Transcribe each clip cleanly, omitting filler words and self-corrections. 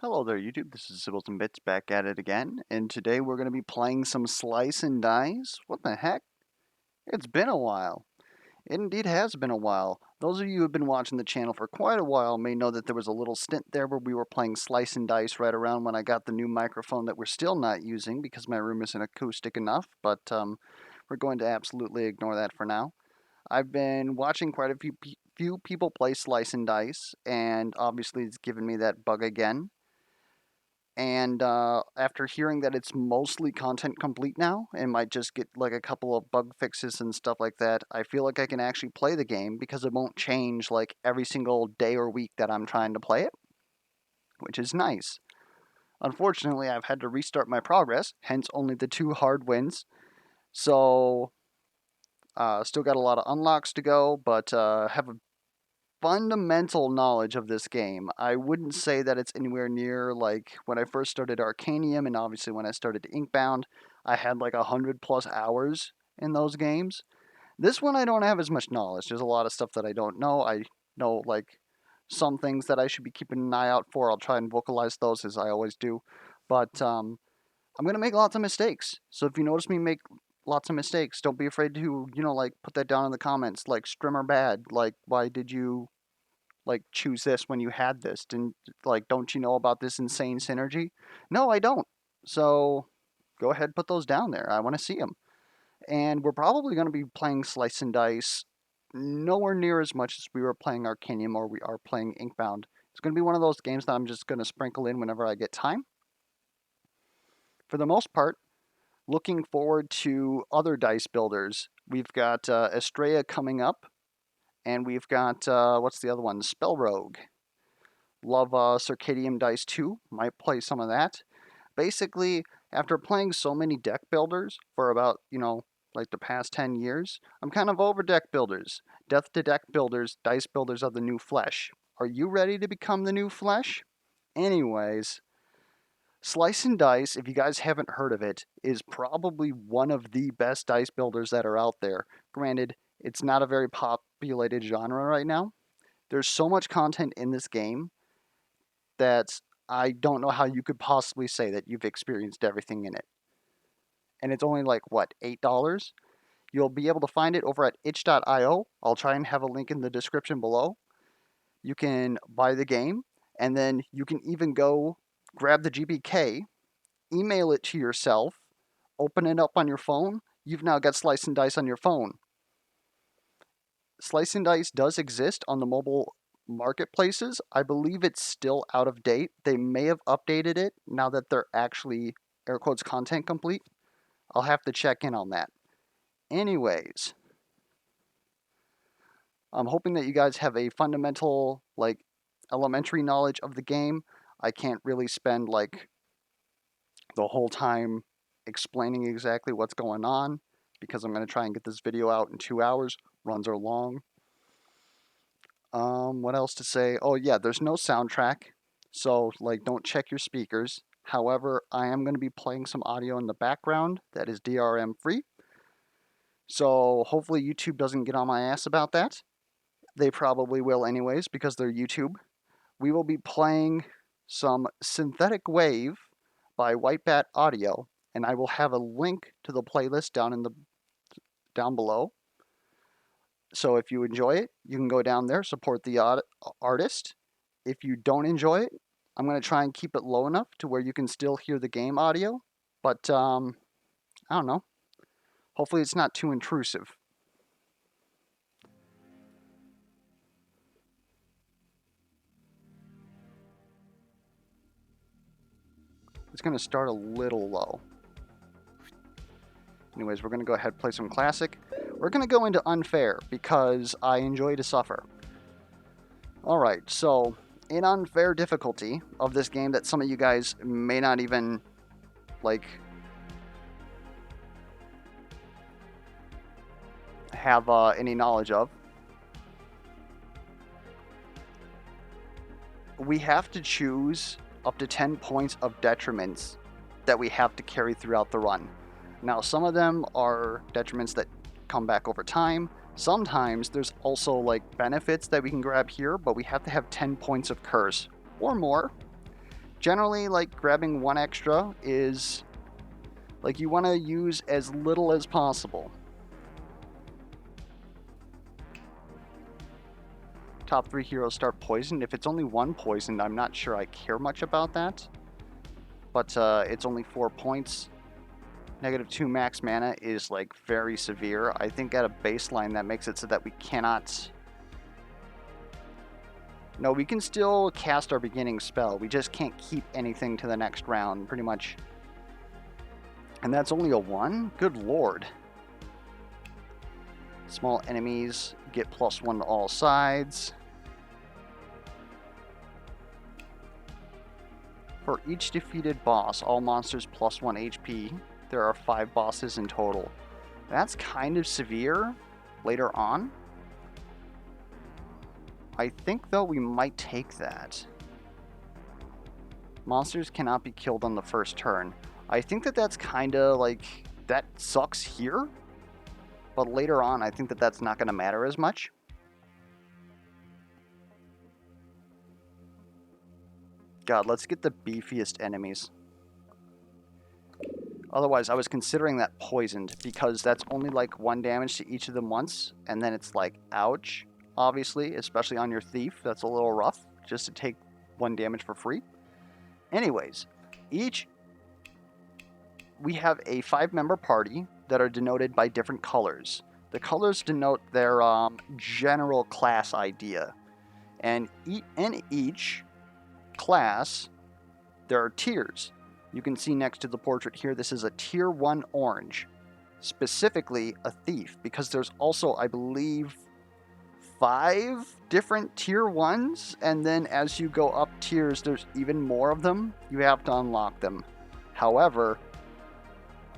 Hello there, YouTube. This is Sibylton Bits back at it again, and today we're going to be playing some Slice and Dice. What the heck? It's been a while. It indeed has been a while. Those of you who have been watching the channel for quite a while may know that there was a little stint there where we were playing Slice and Dice right around when I got the new microphone that we're still not using because my room isn't acoustic enough, but we're going to absolutely ignore that for now. I've been watching quite a few people play Slice and Dice, and obviously it's given me that bug again. And after hearing that it's mostly content complete now and might just get like a couple of bug fixes and stuff like that, I feel like I can actually play the game because it won't change like every single day or week that I'm trying to play it, which is nice. Unfortunately, I've had to restart my progress, hence only the 2 hard wins. So, still got a lot of unlocks to go, but have a fundamental knowledge of this game. I wouldn't say that it's anywhere near like when I first started Arcanium, and obviously when I started Inkbound, I had like 100+ hours in those games. This one I don't have as much knowledge. There's a lot of stuff that I don't know. I know like some things that I should be keeping an eye out for. I'll try and vocalize those as I always do. But I'm going to make lots of mistakes. So if you notice me make lots of mistakes, don't be afraid to, like put that down in the comments, like strim or bad. Like, why did you like choose this when you had this? Didn't like don't you know about this insane synergy? No, I don't. So go ahead, put those down there. I want to see them. And we're probably going to be playing Slice and Dice nowhere near as much as we were playing Arcanium or we are playing Inkbound. It's going to be one of those games that I'm just going to sprinkle in whenever I get time. For the most part, looking forward to other dice builders. We've got Estrella coming up, and we've got, what's the other one? Spell Rogue. Love Circadium Dice 2. Might play some of that. Basically, after playing so many deck builders for about, like the past 10 years, I'm kind of over deck builders. Death to deck builders, dice builders of the new flesh. Are you ready to become the new flesh? Anyways, Slice and Dice, if you guys haven't heard of it, is probably one of the best dice builders that are out there. Granted, it's not a very populated genre right now. There's so much content in this game that I don't know how you could possibly say that you've experienced everything in it. And it's only like, what, $8? You'll be able to find it over at itch.io. I'll try and have a link in the description below. You can buy the game, and then you can even go grab the GBK, email it to yourself, open it up on your phone. You've now got Slice and Dice on your phone. Slice and Dice does exist on the mobile marketplaces. I believe it's still out of date. They may have updated it now that they're actually, air quotes, content complete. I'll have to check in on that. Anyways, I'm hoping that you guys have a fundamental, like, elementary knowledge of the game. I can't really spend, like, the whole time explaining exactly what's going on because I'm going to try and get this video out in 2 hours. Runs are long. What else to say? Oh yeah, there's no soundtrack, so like don't check your speakers. However, I am going to be playing some audio in the background that is DRM free. So hopefully YouTube doesn't get on my ass about that. They probably will anyways because they're YouTube. We will be playing some Synthetic Wave by Whitebat Audio, and I will have a link to the playlist down below. So if you enjoy it, you can go down there, support the artist. If you don't enjoy it, I'm going to try and keep it low enough to where you can still hear the game audio. But, I don't know. Hopefully it's not too intrusive. It's going to start a little low. Anyways, we're going to go ahead and play some Classic. We're going to go into Unfair because I enjoy to suffer. Alright, so in Unfair difficulty of this game that some of you guys may not even, like, have any knowledge of, we have to choose up to 10 points of detriments that we have to carry throughout the run. Now, some of them are detriments that come back over time. Sometimes there's also like benefits that we can grab here, but we have to have 10 points of curse or more Generally, like, grabbing one extra is, like, you want to use as little as possible. Top 3 heroes start poisoned. If it's only one poisoned, I'm not sure I care much about that. But it's only 4 points. -2 max mana is, like, very severe. I think at a baseline that makes it so that we cannot... No, we can still cast our beginning spell. We just can't keep anything to the next round, pretty much. And that's only a 1? Good lord. Small enemies get +1 to all sides. For each defeated boss, all monsters +1 HP. There are 5 bosses in total. That's kind of severe later on. I think, though, we might take that. Monsters cannot be killed on the first turn. I think that that's kind of like... that sucks here. But later on, I think that that's not going to matter as much. God, let's get the beefiest enemies. Otherwise, I was considering that poisoned, because that's only like 1 damage to each of them once, and then it's like, ouch, obviously, especially on your thief. That's a little rough, just to take 1 damage for free. Anyways, we have a 5-member party that are denoted by different colors. The colors denote their general class idea, and in each class, there are tiers. You can see next to the portrait here, this is a tier 1 orange, specifically a thief, because there's also, I believe, 5 different tier 1s, and then as you go up tiers, there's even more of them. You have to unlock them. However,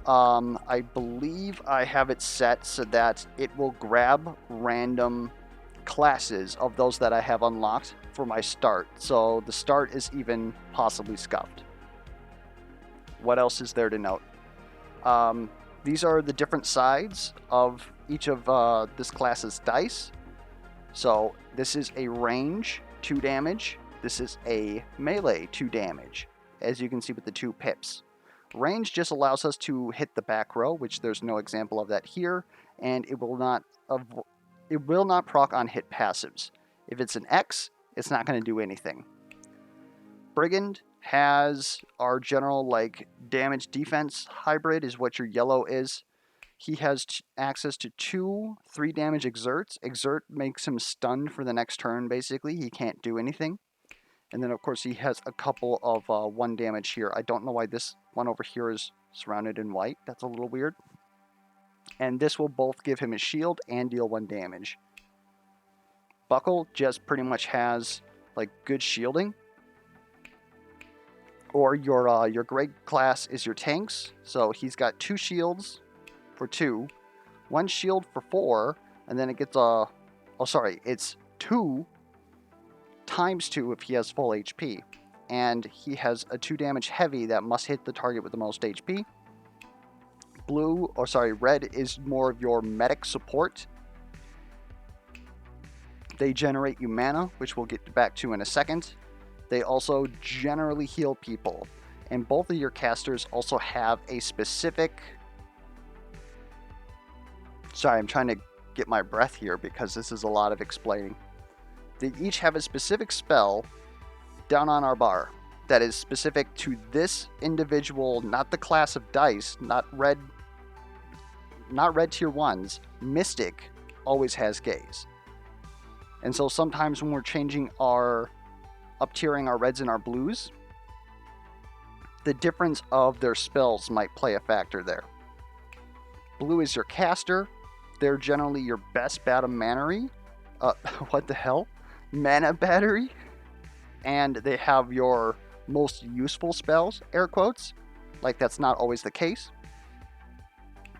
I believe I have it set so that it will grab random classes of those that I have unlocked for my start. So the start is even possibly scuffed. What else is there to note? These are the different sides of each of this class's dice. So this is a range 2 damage. This is a melee 2 damage, as you can see with the 2 pips. Range just allows us to hit the back row, which there's no example of that here, and it will not proc on hit passives. If it's an X, it's not going to do anything. Brigand has our general, like, damage defense hybrid is what your yellow is. He has access to 2 3 damage exerts. Exert makes him stunned for the next turn, basically. He can't do anything. And then, of course, he has a couple of 1 damage here. I don't know why this one over here is surrounded in white. That's a little weird. And this will both give him a shield and deal 1 damage. Buckle just pretty much has, like, good shielding. Or your Greg class is your tanks. So he's got 2 shields for 2, 1 shield for 4, and then it gets it's 2 times 2 if he has full HP. And he has a 2 damage heavy that must hit the target with the most HP. Red is more of your medic support. They generate you mana, which we'll get back to in a second. They also generally heal people. And both of your casters also have a specific... Sorry, I'm trying to get my breath here because this is a lot of explaining. They each have a specific spell down on our bar that is specific to this individual, not the class of dice, not red tier 1s. Mystic always has gaze. And so sometimes when we're changing up-tiering our reds and our blues, the difference of their spells might play a factor there. Blue is your caster. They're generally your best mana battery. And they have your most useful spells, air quotes. Like, that's not always the case.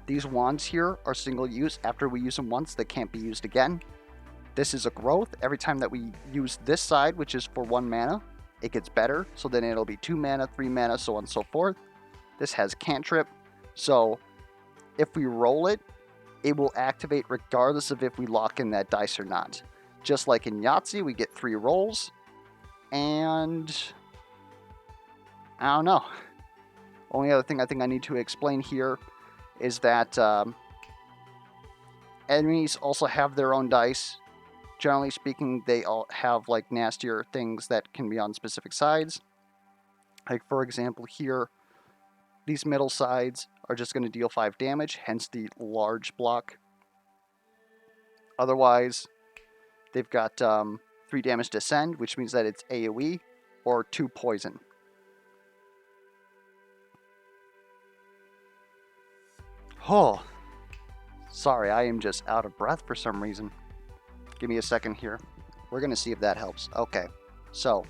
These wands here are single use. After we use them once, they can't be used again. This is a growth. Every time that we use this side, which is for 1 mana, it gets better. So then it'll be 2 mana, 3 mana, so on and so forth. This has cantrip. So if we roll it, it will activate regardless of if we lock in that dice or not. Just like in Yahtzee, we get 3 rolls. And I don't know. Only other thing I think I need to explain here is that enemies also have their own dice. Generally speaking, they all have like nastier things that can be on specific sides. Like for example here, these middle sides are just going to deal 5 damage, hence the large block. Otherwise, they've got 3 damage to send, which means that it's AoE, or 2 poison. Oh, sorry, I am just out of breath for some reason. Give me a second here. We're going to see if that helps. Okay, so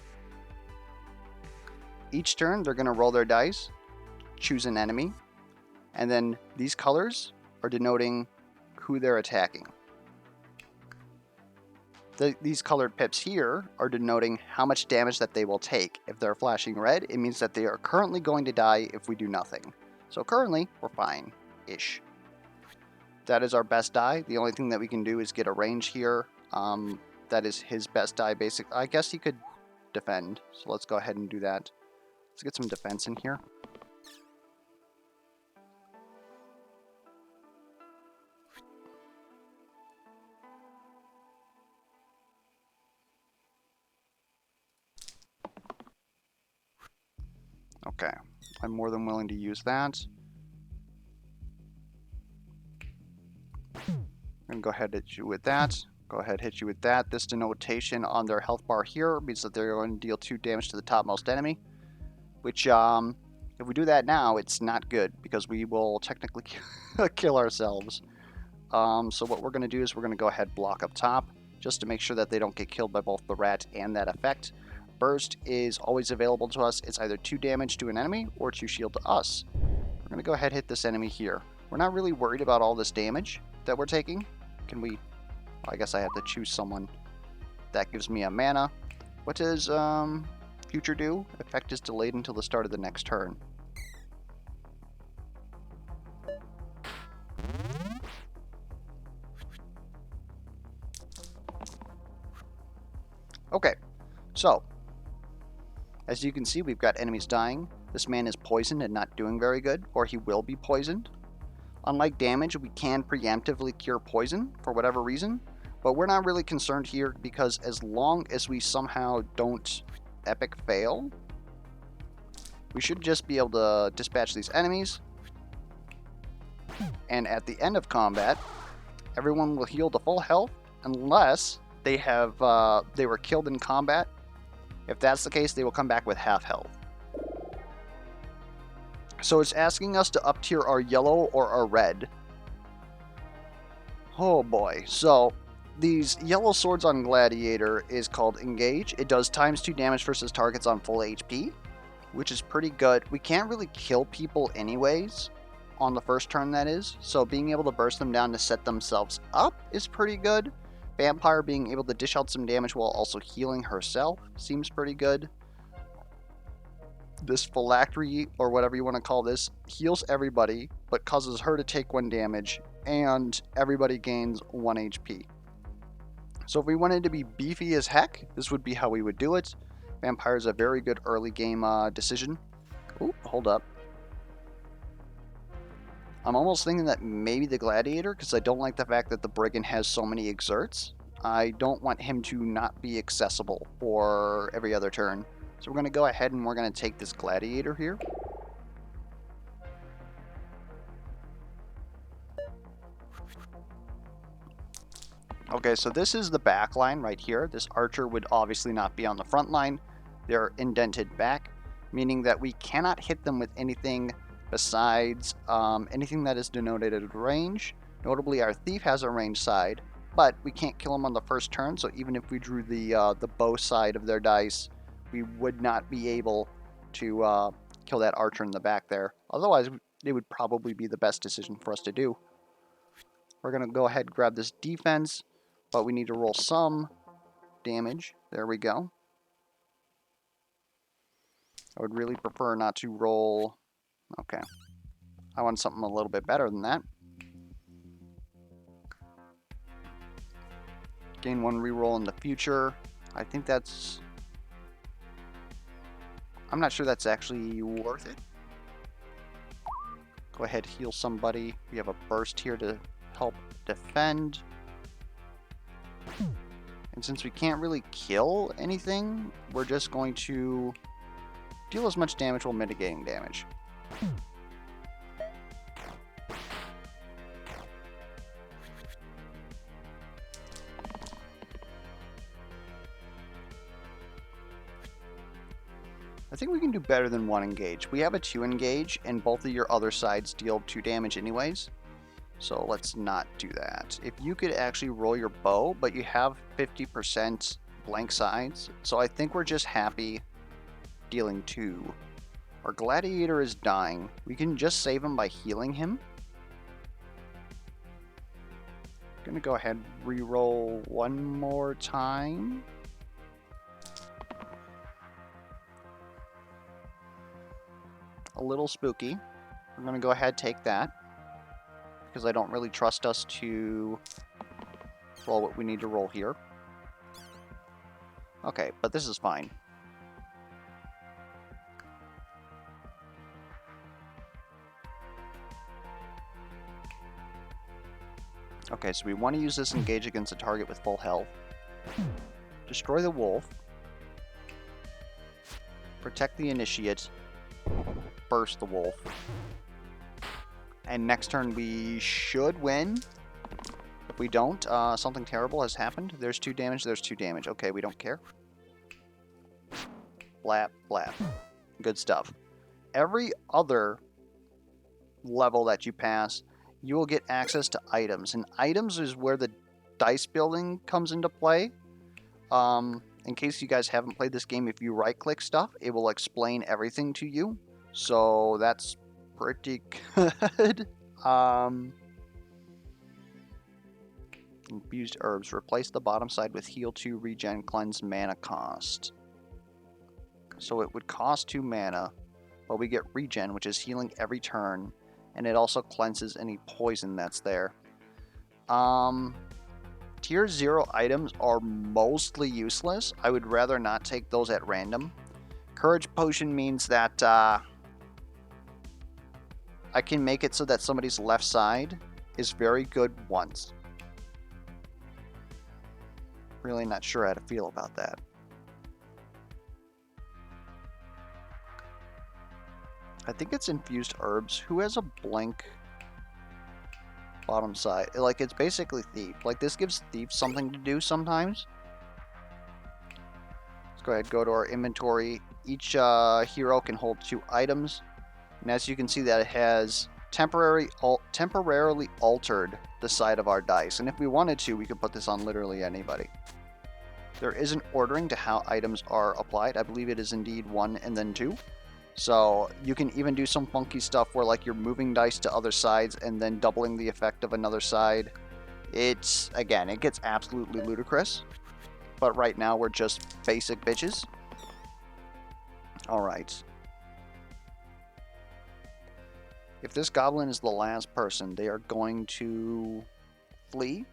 each turn they're going to roll their dice, choose an enemy, and then these colors are denoting who they're attacking. These colored pips here are denoting how much damage that they will take. If they're flashing red, it means that they are currently going to die if we do nothing. So currently, we're fine-ish. That is our best die. The only thing that we can do is get a range here. That is his best die, basic. I guess he could defend, so let's go ahead and do that. Let's get some defense in here. Okay, I'm more than willing to use that. I'm going to go ahead and hit you with that. Go ahead, hit you with that. This denotation on their health bar here means that they're going to deal 2 damage to the topmost enemy. Which, if we do that now, it's not good, because we will technically kill ourselves. So what we're going to do is we're going to go ahead and block up top, just to make sure that they don't get killed by both the rat and that effect. Burst is always available to us. It's either 2 damage to an enemy or 2 shield to us. We're going to go ahead and hit this enemy here. We're not really worried about all this damage that we're taking. Can we... I guess I have to choose someone. That gives me a mana. What does Future do? Effect is delayed until the start of the next turn. Okay, so as you can see, we've got enemies dying. This man is poisoned and not doing very good, or he will be poisoned. Unlike damage, we can preemptively cure poison for whatever reason, but we're not really concerned here, because as long as we somehow don't epic fail, we should just be able to dispatch these enemies, and at the end of combat, everyone will heal to full health unless they were killed in combat. If that's the case, they will come back with half health. So it's asking us to up tier our yellow or our red. Oh boy. So these yellow swords on Gladiator is called Engage. It does ×2 damage versus targets on full HP, which is pretty good. We can't really kill people anyways on the first turn, that is. So being able to burst them down to set themselves up is pretty good. Vampire being able to dish out some damage while also healing herself seems pretty good. This phylactery, or whatever you want to call this, heals everybody, but causes her to take 1 damage, and everybody gains 1 HP. So if we wanted to be beefy as heck, this would be how we would do it. Vampire is a very good early game decision. Ooh, hold up. I'm almost thinking that maybe the Gladiator, because I don't like the fact that the Brigand has so many exerts. I don't want him to not be accessible for every other turn. So we're going to go ahead and we're going to take this Gladiator here. Okay, so this is the back line right here. This archer would obviously not be on the front line. They're indented back, meaning that we cannot hit them with anything besides anything that is denoted at range. Notably, our thief has a range side, but we can't kill him on the first turn, so even if we drew the bow side of their dice, we would not be able to kill that archer in the back there. Otherwise, it would probably be the best decision for us to do. We're going to go ahead and grab this defense, but we need to roll some damage. There we go. I would really prefer not to roll... Okay. I want something a little bit better than that. Gain 1 reroll in the future. I think that's... I'm not sure that's actually worth it. Go ahead, heal somebody. We have a burst here to help defend. And since we can't really kill anything, we're just going to deal as much damage while mitigating damage. I think we can do better than 1 engage. We have a 2 engage, and both of your other sides deal 2 damage anyways. So let's not do that. If you could actually roll your bow, but you have 50% blank sides, so I think we're just happy dealing 2. Our gladiator is dying. We can just save him by healing him. Gonna go ahead and re-roll 1 more time. A little spooky. We're gonna go ahead and take that, because I don't really trust us to roll what we need to roll here. Okay, but this is fine. Okay, so we want to use this engage against a target with full health. Destroy the wolf. Protect the initiate. Burst the wolf. And next turn we should win. If we don't, something terrible has happened. There's 2 damage, there's 2 damage. Okay, we don't care. Blap, blap. Good stuff. Every other level that you pass, you will get access to items. And items is where the dice building comes into play. In case you guys haven't played this game, if you right-click stuff, it will explain everything to you. So that's pretty good. Infused herbs. Replace the bottom side with heal 2, regen, cleanse, mana cost. So it would cost 2 mana, but we get regen, which is healing every turn, and it also cleanses any poison that's there. Tier 0 items are mostly useless. I would rather not take those at random. Courage potion means that I can make it so that somebody's left side is very good once. Really not sure how to feel about that. I think it's infused herbs. Who has a blank bottom side? Like, it's basically thief. Like, this gives thief something to do sometimes. Let's go ahead and go to our inventory. Each hero can hold 2 items. And as you can see, that it has temporarily altered the side of our dice. And if we wanted to, we could put this on literally anybody. There is an ordering to how items are applied. I believe it is indeed 1 and then 2. So you can even do some funky stuff where, like, you're moving dice to other sides and then doubling the effect of another side. It's, again, it gets absolutely ludicrous. But right now we're just basic bitches. Alright. If this goblin is the last person, they are going to flee.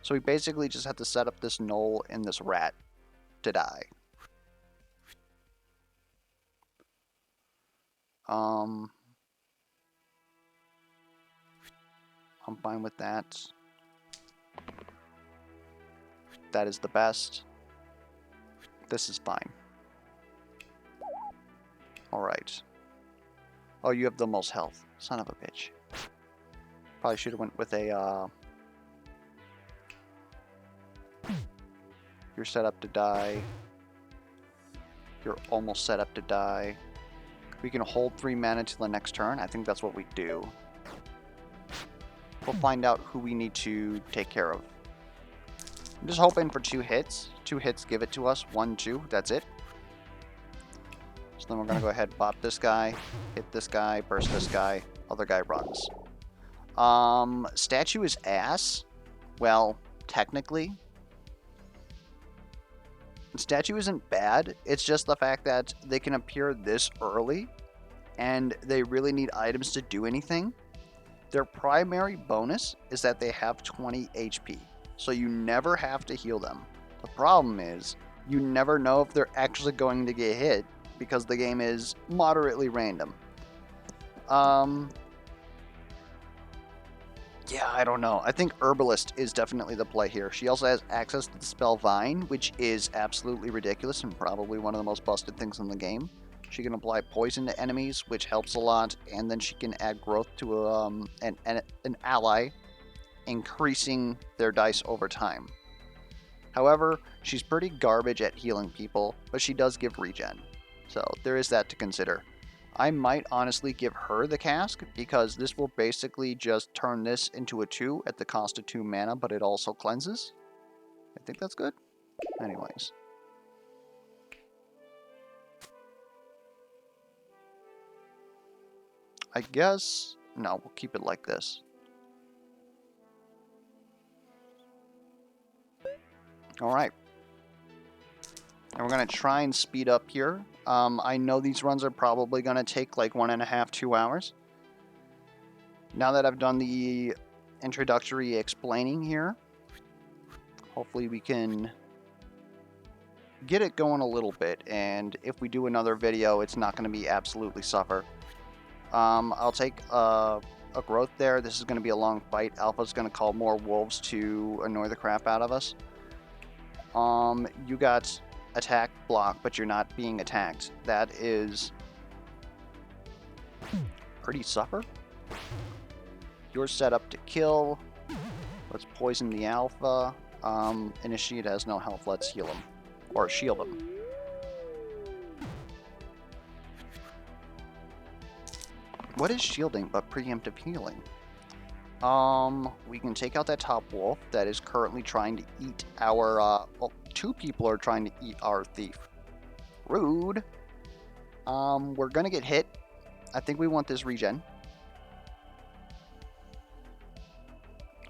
So we basically just have to set up this gnoll and this rat to die. I'm fine with that. That is the best. This is fine. Alright. Oh, you have the most health. Son of a bitch. Probably should have went with a, You're set up to die. You're almost set up to die. We can hold 3 mana till the next turn. I think that's what we do. We'll find out who we need to take care of. I'm just hoping for 2 hits. 2 hits give it to us. 1, 2. That's it. So then we're going to go ahead and bop this guy, hit this guy, burst this guy. Other guy runs. Statue is ass. Well, technically. Statue isn't bad. It's just the fact that they can appear this early and they really need items to do anything. Their primary bonus is that they have 20 HP. So you never have to heal them. The problem is you never know if they're actually going to get hit because the game is moderately random. Yeah, I don't know. I think Herbalist is definitely the play here. She also has access to the spell Vine, which is absolutely ridiculous and probably one of the most busted things in the game. She can apply poison to enemies, which helps a lot, and then she can add growth to an ally, increasing their dice over time. However, she's pretty garbage at healing people, but she does give regen. So there is that to consider. I might honestly give her the cask, because this will basically just turn this into a 2 at the cost of 2 mana, but it also cleanses. I think that's good. Anyways. I guess... no, we'll keep it like this. Alright. And we're going to try and speed up here. I know these runs are probably going to take like 1.5, 2 hours. Now that I've done the introductory explaining here, hopefully we can get it going a little bit. And if we do another video, it's not going to be absolutely suffer. I'll take a growth there. This is going to be a long fight. Alpha's going to call more wolves to annoy the crap out of us. You got attack block, but you're not being attacked. That is pretty suffer. You're set up to kill. Let's poison the alpha. Initiate has no health. Let's heal him. Or shield him. What is shielding but preemptive healing? We can take out that top wolf that is currently trying to eat our, well, 2 people are trying to eat our thief. Rude. We're gonna get hit. I think we want this regen.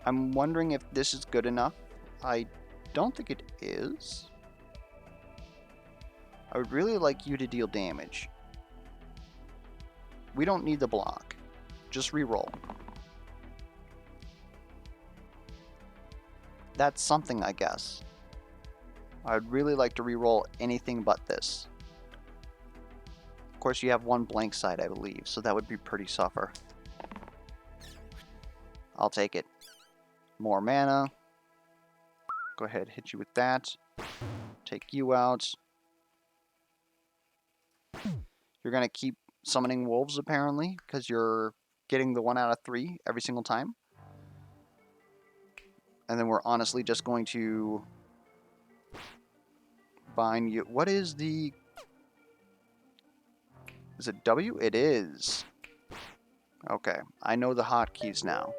I'm wondering if this is good enough. I don't think it is. I would really like you to deal damage. We don't need the block. Just reroll. That's something, I guess. I'd really like to reroll anything but this. Of course, you have 1 blank side, I believe, so that would be pretty suffer. I'll take it. More mana. Go ahead, hit you with that. Take you out. You're going to keep summoning wolves, apparently, because you're getting the 1 out of 3 every single time. And then we're honestly just going to bind you. What is the... is it W? It is. Okay, I know the hotkeys now.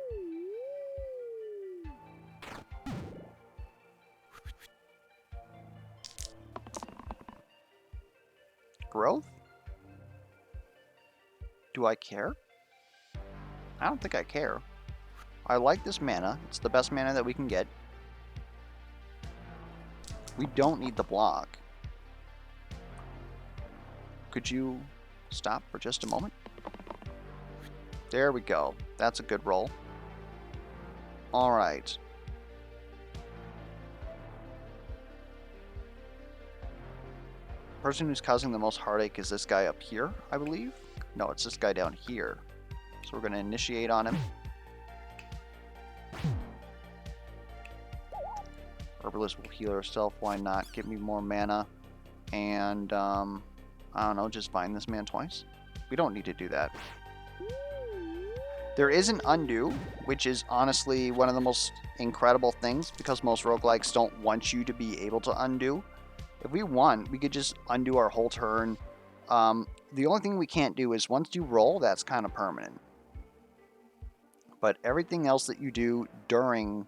Growth? Do I care? I don't think I care. I like this mana. It's the best mana that we can get. We don't need the block. Could you stop for just a moment? There we go. That's a good roll. Alright. Person who's causing the most heartache is this guy up here, I believe. No, it's this guy down here. So we're going to initiate on him. Herbalist will heal herself. Why not? Give me more mana. And, I don't know, just bind this man twice. We don't need to do that. There is an undo, which is honestly one of the most incredible things, because most roguelikes don't want you to be able to undo. If we want, we could just undo our whole turn. The only thing we can't do is once you roll, that's kind of permanent. But everything else that you do during,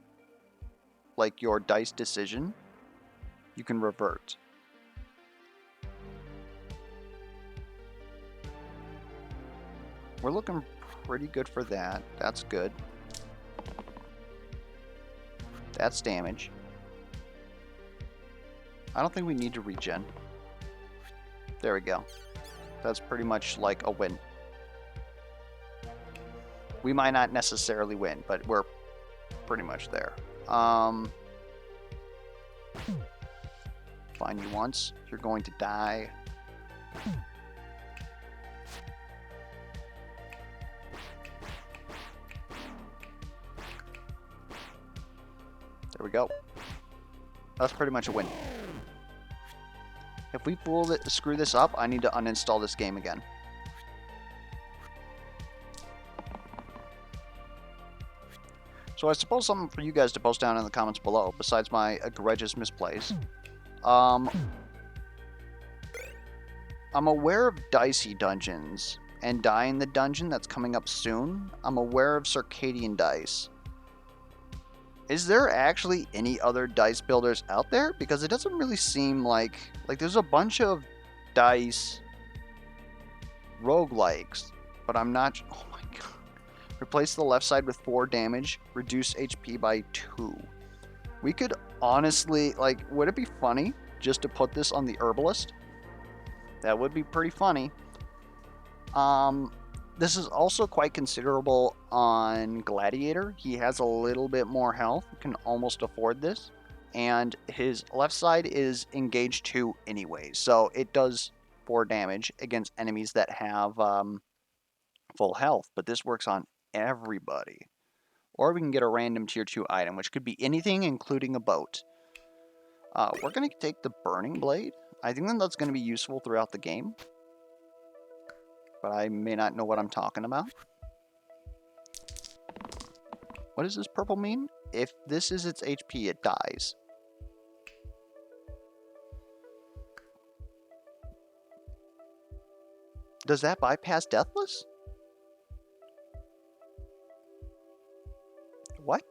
like, your dice decision, you can revert. We're looking pretty good for that. That's good. That's damage. I don't think we need to regen. There we go. That's pretty much like a win. We might not necessarily win, but we're pretty much there. Find you once. You're going to die. There we go. That's pretty much a win. If we screw this up, I need to uninstall this game again. So I suppose something for you guys to post down in the comments below, besides my egregious misplays. I'm aware of Dicey Dungeons, and Dying the Dungeon that's coming up soon. I'm aware of Circadian Dice. Is there actually any other dice builders out there? Because it doesn't really seem like there's a bunch of dice roguelikes, but I'm not. Oh my god! Replace the left side with 4 damage. Reduce HP by 2. We could honestly, like, would it be funny just to put this on the herbalist? That would be pretty funny. This is also quite considerable on Gladiator. He has a little bit more health. You can almost afford this. And his left side is engaged 2 anyway. So it does 4 damage against enemies that have full health. But this works on everybody. Or we can get a random tier 2 item, which could be anything, including a boat. We're going to take the Burning Blade. I think that that's going to be useful throughout the game. But I may not know what I'm talking about. What does this purple mean? If this is its HP, it dies. Does that bypass Deathless? What?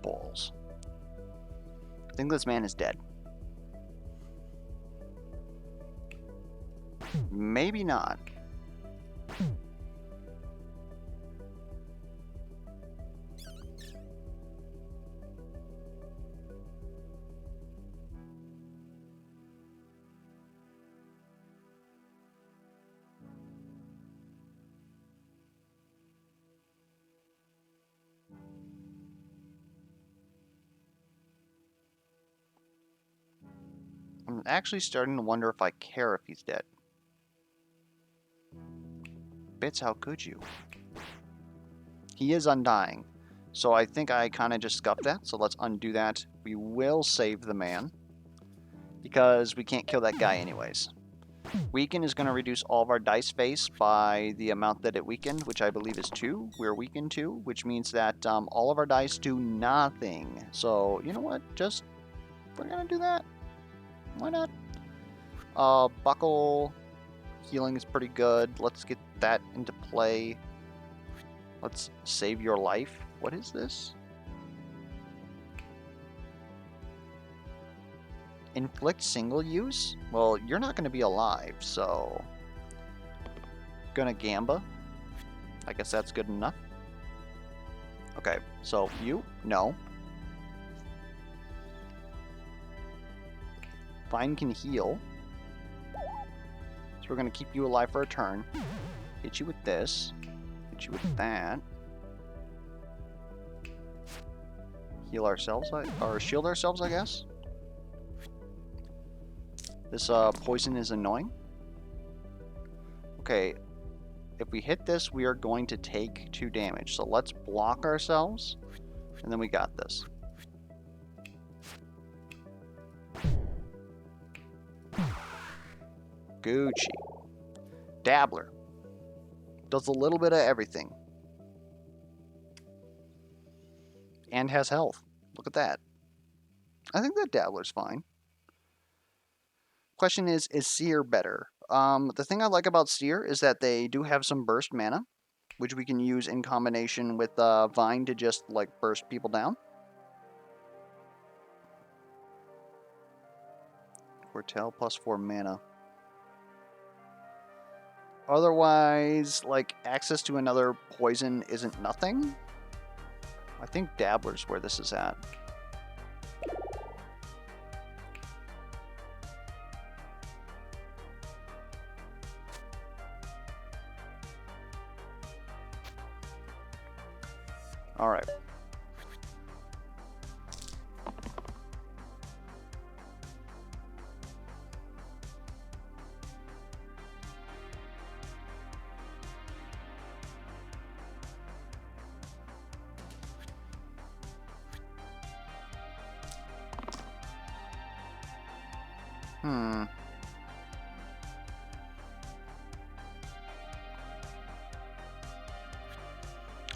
Balls. I think this man is dead. Maybe not. I'm actually starting to wonder if I care if he's dead. Bits, how could you? He is undying. So I think I kind of just scuffed that. So let's undo that. We will save the man. Because we can't kill that guy anyways. Weaken is going to reduce all of our dice face by the amount that it weakened, which I believe is 2. We're weakened 2, which means that all of our dice do nothing. So, you know what? We're going to do that. Why not? Buckle healing is pretty good. Let's get that into play. Let's save your life. What is this? Inflict single use? Well, you're not going to be alive, so... Gonna Gamba. I guess that's good enough. Okay, so you? No. Vine can heal. So we're going to keep you alive for a turn. Hit you with this. Hit you with that. Heal ourselves, or shield ourselves, I guess. This poison is annoying. Okay, if we hit this, we are going to take 2 damage. So let's block ourselves, and then we got this. Gucci. Dabbler. Does a little bit of everything. And has health. Look at that. I think that Dabbler's fine. Question is Seer better? The thing I like about Seer is that they do have some burst mana, which we can use in combination with Vine to just, like, burst people down. Foretell plus 4 mana. Otherwise, like, access to another poison isn't nothing. I think Dabbler's where this is at. Alright.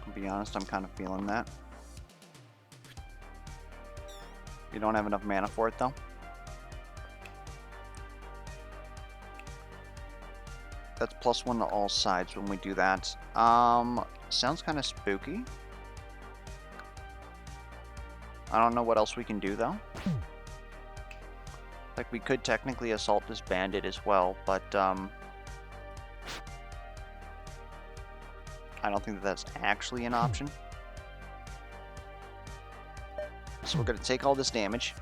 To be honest, I'm kind of feeling that. You don't have enough mana for it, though? That's +1 to all sides when we do that. Sounds kind of spooky. I don't know what else we can do, though. Like, we could technically assault this bandit as well, but, I don't think that that's actually an option. So we're going to take all this damage,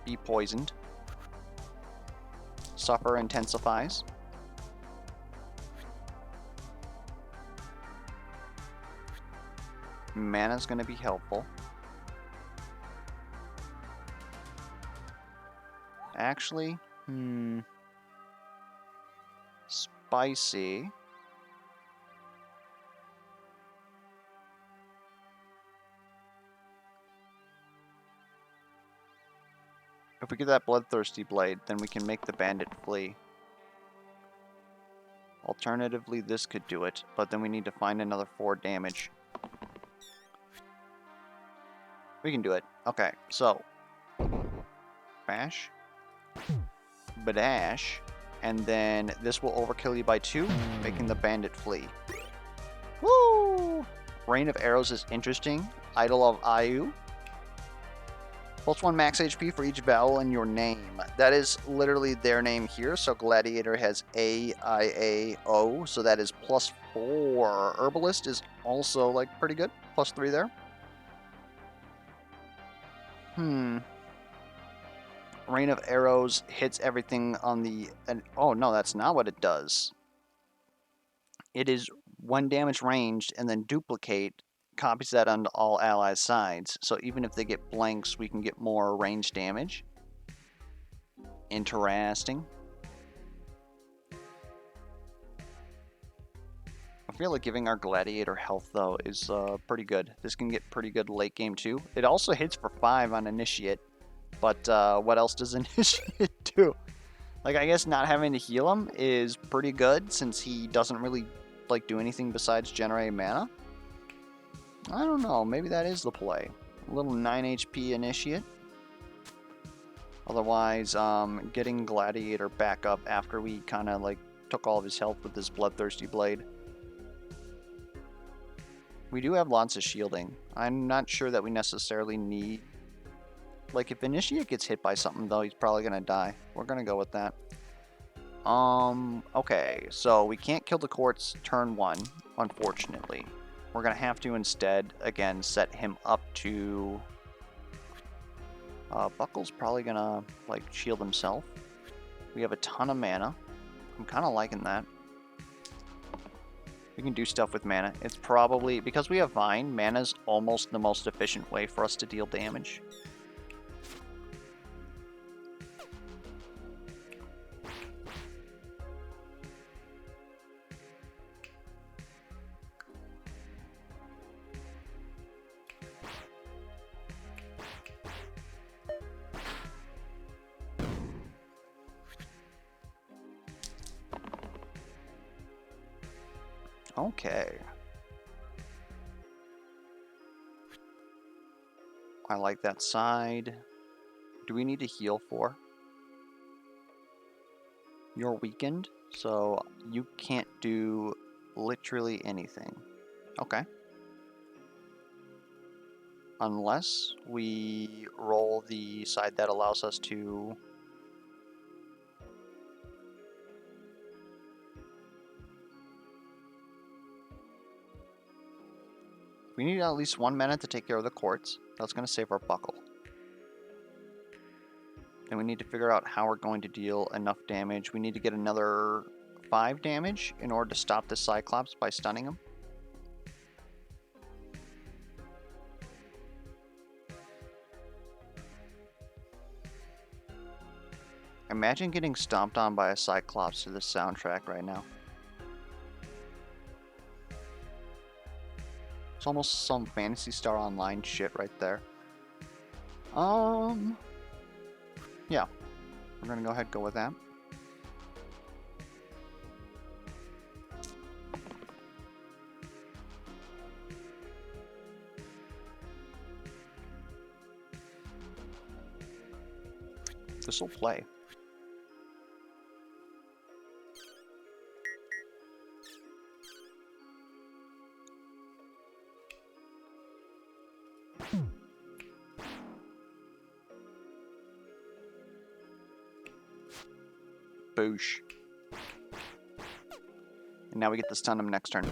be poisoned, suffer intensifies. Mana's going to be helpful. Actually, spicy. If we get that bloodthirsty blade, then we can make the bandit flee. Alternatively, this could do it, but then we need to find another 4 damage. We can do it. Okay, so bash, badash, and then this will overkill you by 2, making the bandit flee. Woo! Rain of Arrows is interesting. Idol of Ayu. +1 max HP for each vowel in your name. That is literally their name here. So Gladiator has A, I, A, O. So that is +4. Herbalist is also like pretty good. +3 there. Rain of Arrows hits everything on the... oh, no, that's not what it does. It is 1 damage ranged and then duplicate, copies that onto all allies' sides. So even if they get blanks, we can get more range damage. Interesting. I feel like giving our Gladiator health, though, is pretty good. This can get pretty good late game, too. It also hits for 5 on Initiate. But what else does Initiate do? Like, I guess not having to heal him is pretty good, since he doesn't really, like, do anything besides generate mana. I don't know. Maybe that is the play. A little 9 HP Initiate. Otherwise, getting Gladiator back up after we kind of, like, took all of his health with this Bloodthirsty Blade. We do have lots of shielding. I'm not sure that we necessarily need... Like, if Initiate gets hit by something, though, he's probably going to die. We're going to go with that. Okay. So, we can't kill the Quartz turn 1, unfortunately. We're going to have to instead, again, set him up to... Buckle's probably going to, like, shield himself. We have a ton of mana. I'm kind of liking that. We can do stuff with mana. It's probably... Because we have Vine, mana's almost the most efficient way for us to deal damage. Okay. I like that side. Do we need to heal 4? You're weakened, so you can't do literally anything. Okay. Unless we roll the side that allows us to... We need at least 1 mana to take care of the Quartz. That's going to save our Buckle. And we need to figure out how we're going to deal enough damage. We need to get another 5 damage in order to stop the Cyclops by stunning him. Imagine getting stomped on by a Cyclops to this soundtrack right now. It's almost some Phantasy Star Online shit right there. Yeah. We're gonna go ahead and go with that. This'll play. Boosh. And now we get to stun him next turn.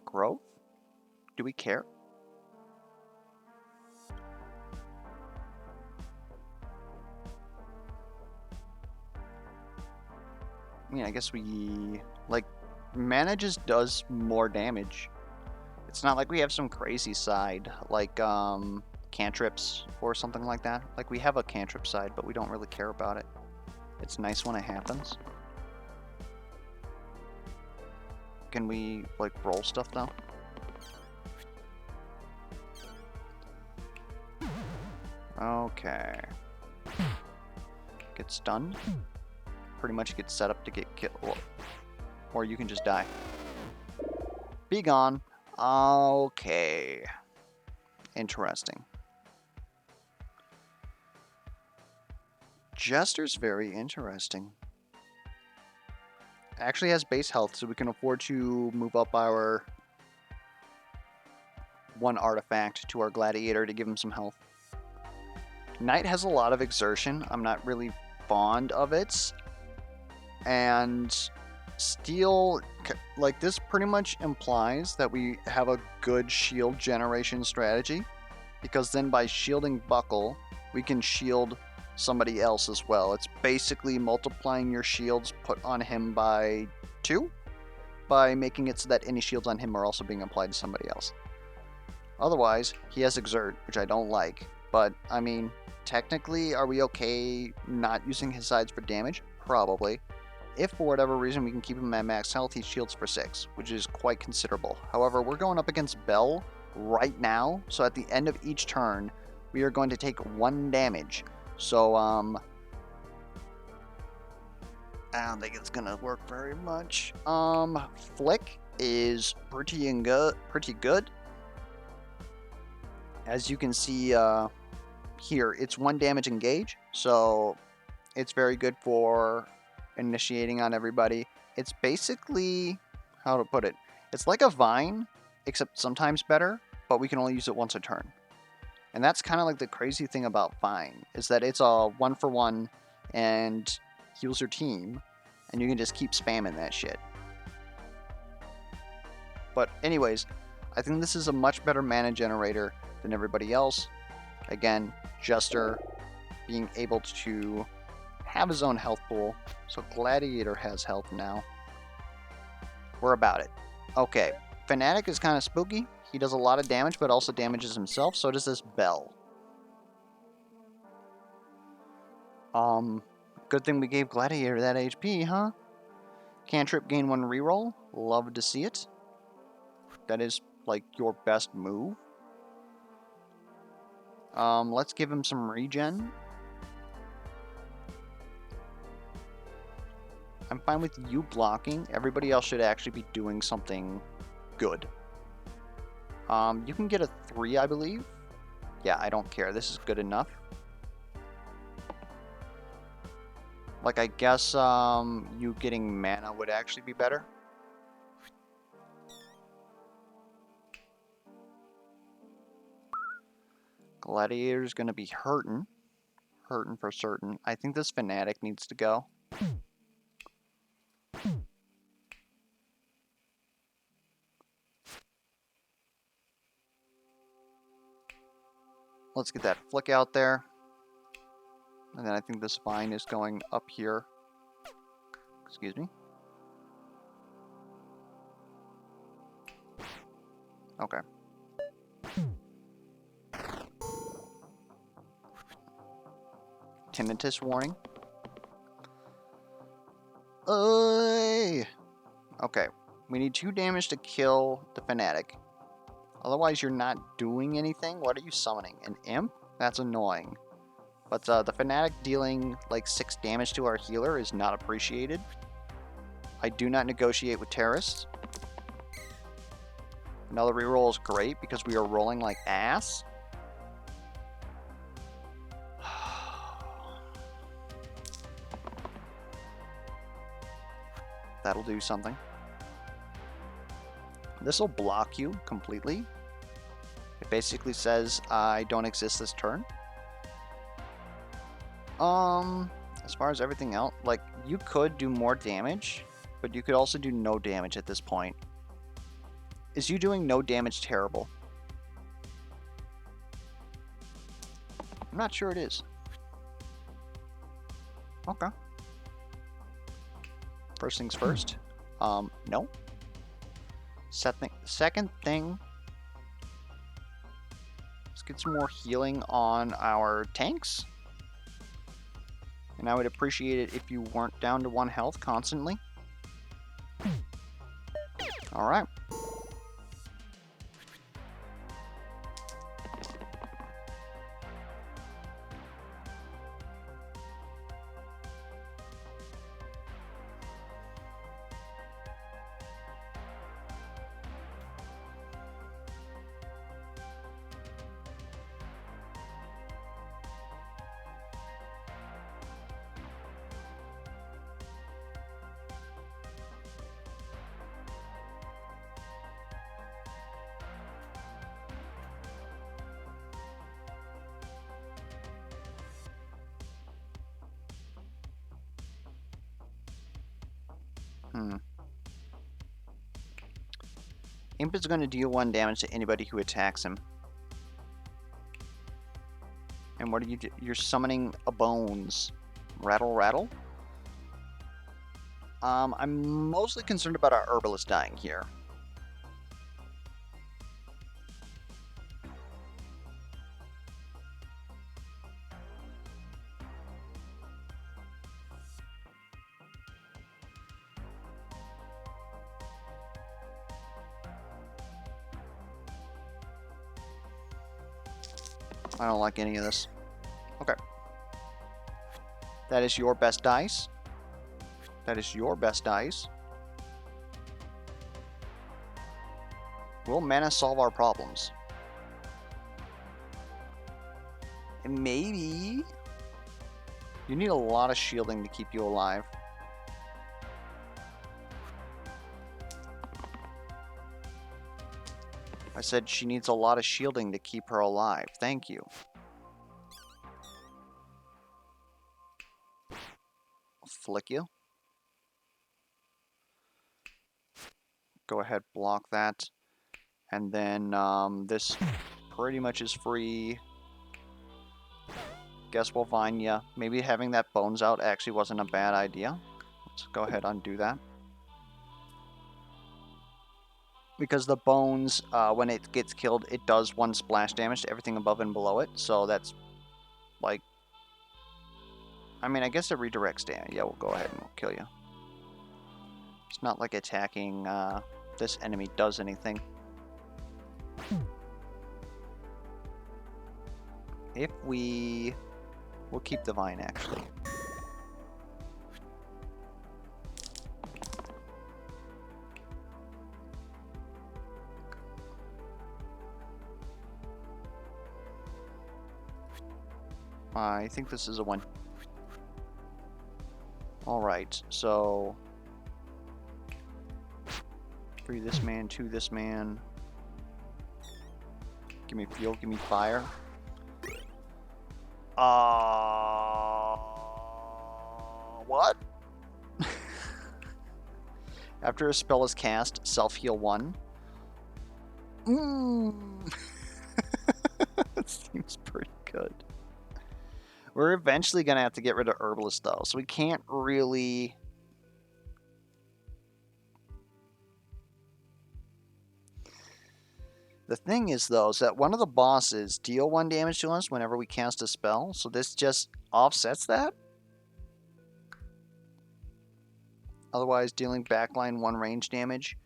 Growth? Do we care? I mean, I guess we... Like, mana just does more damage. It's not like we have some crazy side, like, cantrips or something like that. Like, we have a cantrip side, but we don't really care about it. It's nice when it happens. Can we, like, roll stuff, though? Okay. Get stunned. Pretty much get set up to get killed. Or you can just die. Be gone. Okay. Interesting. Jester's very interesting. Actually has base health, so we can afford to move up our one artifact to our gladiator to give him some health. Knight has a lot of exertion. I'm not really fond of it. And steel, like, this pretty much implies that we have a good shield generation strategy, because then by shielding Buckle, we can shield somebody else as well. It's basically multiplying your shields put on him by 2 by making it so that any shields on him are also being applied to somebody else. Otherwise, he has Exert, which I don't like, but I mean, technically, are we okay not using his sides for damage? Probably. If for whatever reason we can keep him at max health, he shields for 6, which is quite considerable. However, we're going up against Bell right now, so at the end of each turn, we are going to take 1 damage. So, I don't think it's gonna work very much. Flick is pretty good. As you can see, here, it's 1 damage engage, so it's very good for initiating on everybody. It's basically, how to put it, it's like a vine, except sometimes better, but we can only use it once a turn. And that's kind of like the crazy thing about Vine, is that it's a 1-for-1 and heals your team, and you can just keep spamming that shit. But anyways, I think this is a much better mana generator than everybody else. Again, Jester being able to have his own health pool, so Gladiator has health now. We're about it. Okay, Fanatic is kind of spooky. He does a lot of damage, but also damages himself. So does this Bell. Good thing we gave Gladiator that HP, huh? Cantrip gain 1 reroll. Love to see it. That is, like, your best move. Let's give him some regen. I'm fine with you blocking. Everybody else should actually be doing something good. You can get a 3, I believe. Yeah, I don't care. This is good enough. Like, I guess, you getting mana would actually be better. Gladiator's gonna be hurting. Hurting for certain. I think this Fanatic needs to go. Let's get that Flick out there. And then I think this Vine is going up here. Excuse me. Okay. tinnitus warning. Okay, we need 2 damage to kill the fanatic. Otherwise, you're not doing anything. What are you summoning? An imp? That's annoying. But the fanatic dealing like 6 damage to our healer is not appreciated. I do not negotiate with terrorists. Another reroll is great because we are rolling like ass. That'll do something. This will block you completely. It basically says I don't exist this turn. As far as everything else, like, you could do more damage, but you could also do no damage at this point. Is you doing no damage terrible? I'm not sure it is. Okay. First things first. No. Second thing, let's get some more healing on our tanks. And I would appreciate it if you weren't down to 1 health constantly. Alright. Imp is going to deal 1 damage to anybody who attacks him. And what are you do? You're summoning a bones. Rattle, rattle? I'm mostly concerned about our herbalist dying here. I don't like any of this. Okay. That is your best dice. That is your best dice. Will mana solve our problems? And maybe you need a lot of shielding to keep you alive. I said she needs a lot of shielding to keep her alive. Thank you. Flick you. Go ahead, block that. And then this pretty much is free. Guess we'll vine ya. Maybe having that bones out actually wasn't a bad idea. Let's go ahead, undo that. Because the bones, when it gets killed, it does 1 splash damage to everything above and below it. So that's, like... I mean, I guess it redirects damage. Yeah, we'll go ahead and we'll kill you. It's not like attacking this enemy does anything. If we... We'll keep the vine, actually. I think this is a 1. Alright, so... 3 this man, 2 this man. Give me fuel, give me fire. What? After a spell is cast, self-heal 1. That seems pretty good. We're eventually going to have to get rid of Herbalist, though, so we can't really... The thing is, though, is that one of the bosses deal 1 damage to us whenever we cast a spell, so this just offsets that. Otherwise, dealing backline 1 range damage.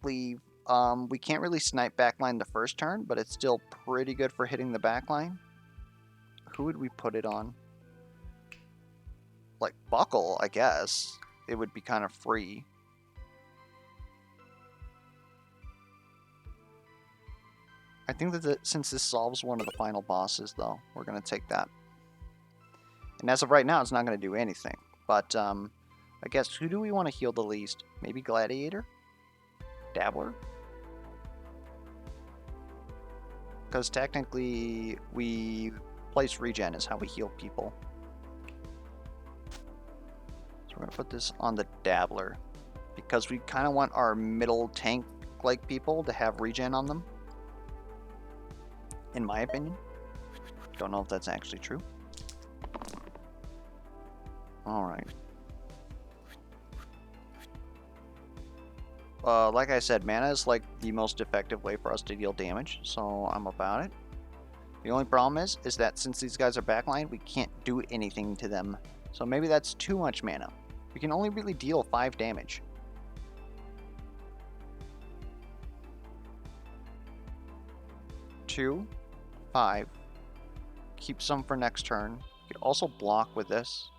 We can't really snipe backline the first turn, but it's still pretty good for hitting the backline. Who would we put it on? Like Buckle, I guess. It would be kind of free. I think that since this solves one of the final bosses, though, we're going to take that. And as of right now, it's not going to do anything. But I guess, who do we want to heal the least? Maybe Gladiator? Dabbler? Because technically, we place regen is how we heal people. So we're going to put this on the Dabbler. Because we kind of want our middle tank-like people to have regen on them. In my opinion. Don't know if that's actually true. Alright. Like I said, mana is like the most effective way for us to deal damage, so I'm about it. The only problem is that since these guys are backline, we can't do anything to them. So maybe that's too much mana. We can only really deal 5 damage. Two, 5. Keep some for next turn. We could also block with this.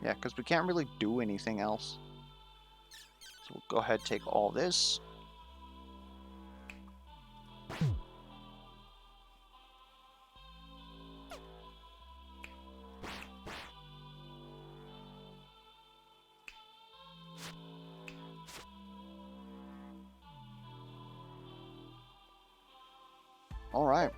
Yeah, because we can't really do anything else. So we'll go ahead and take all this. All right.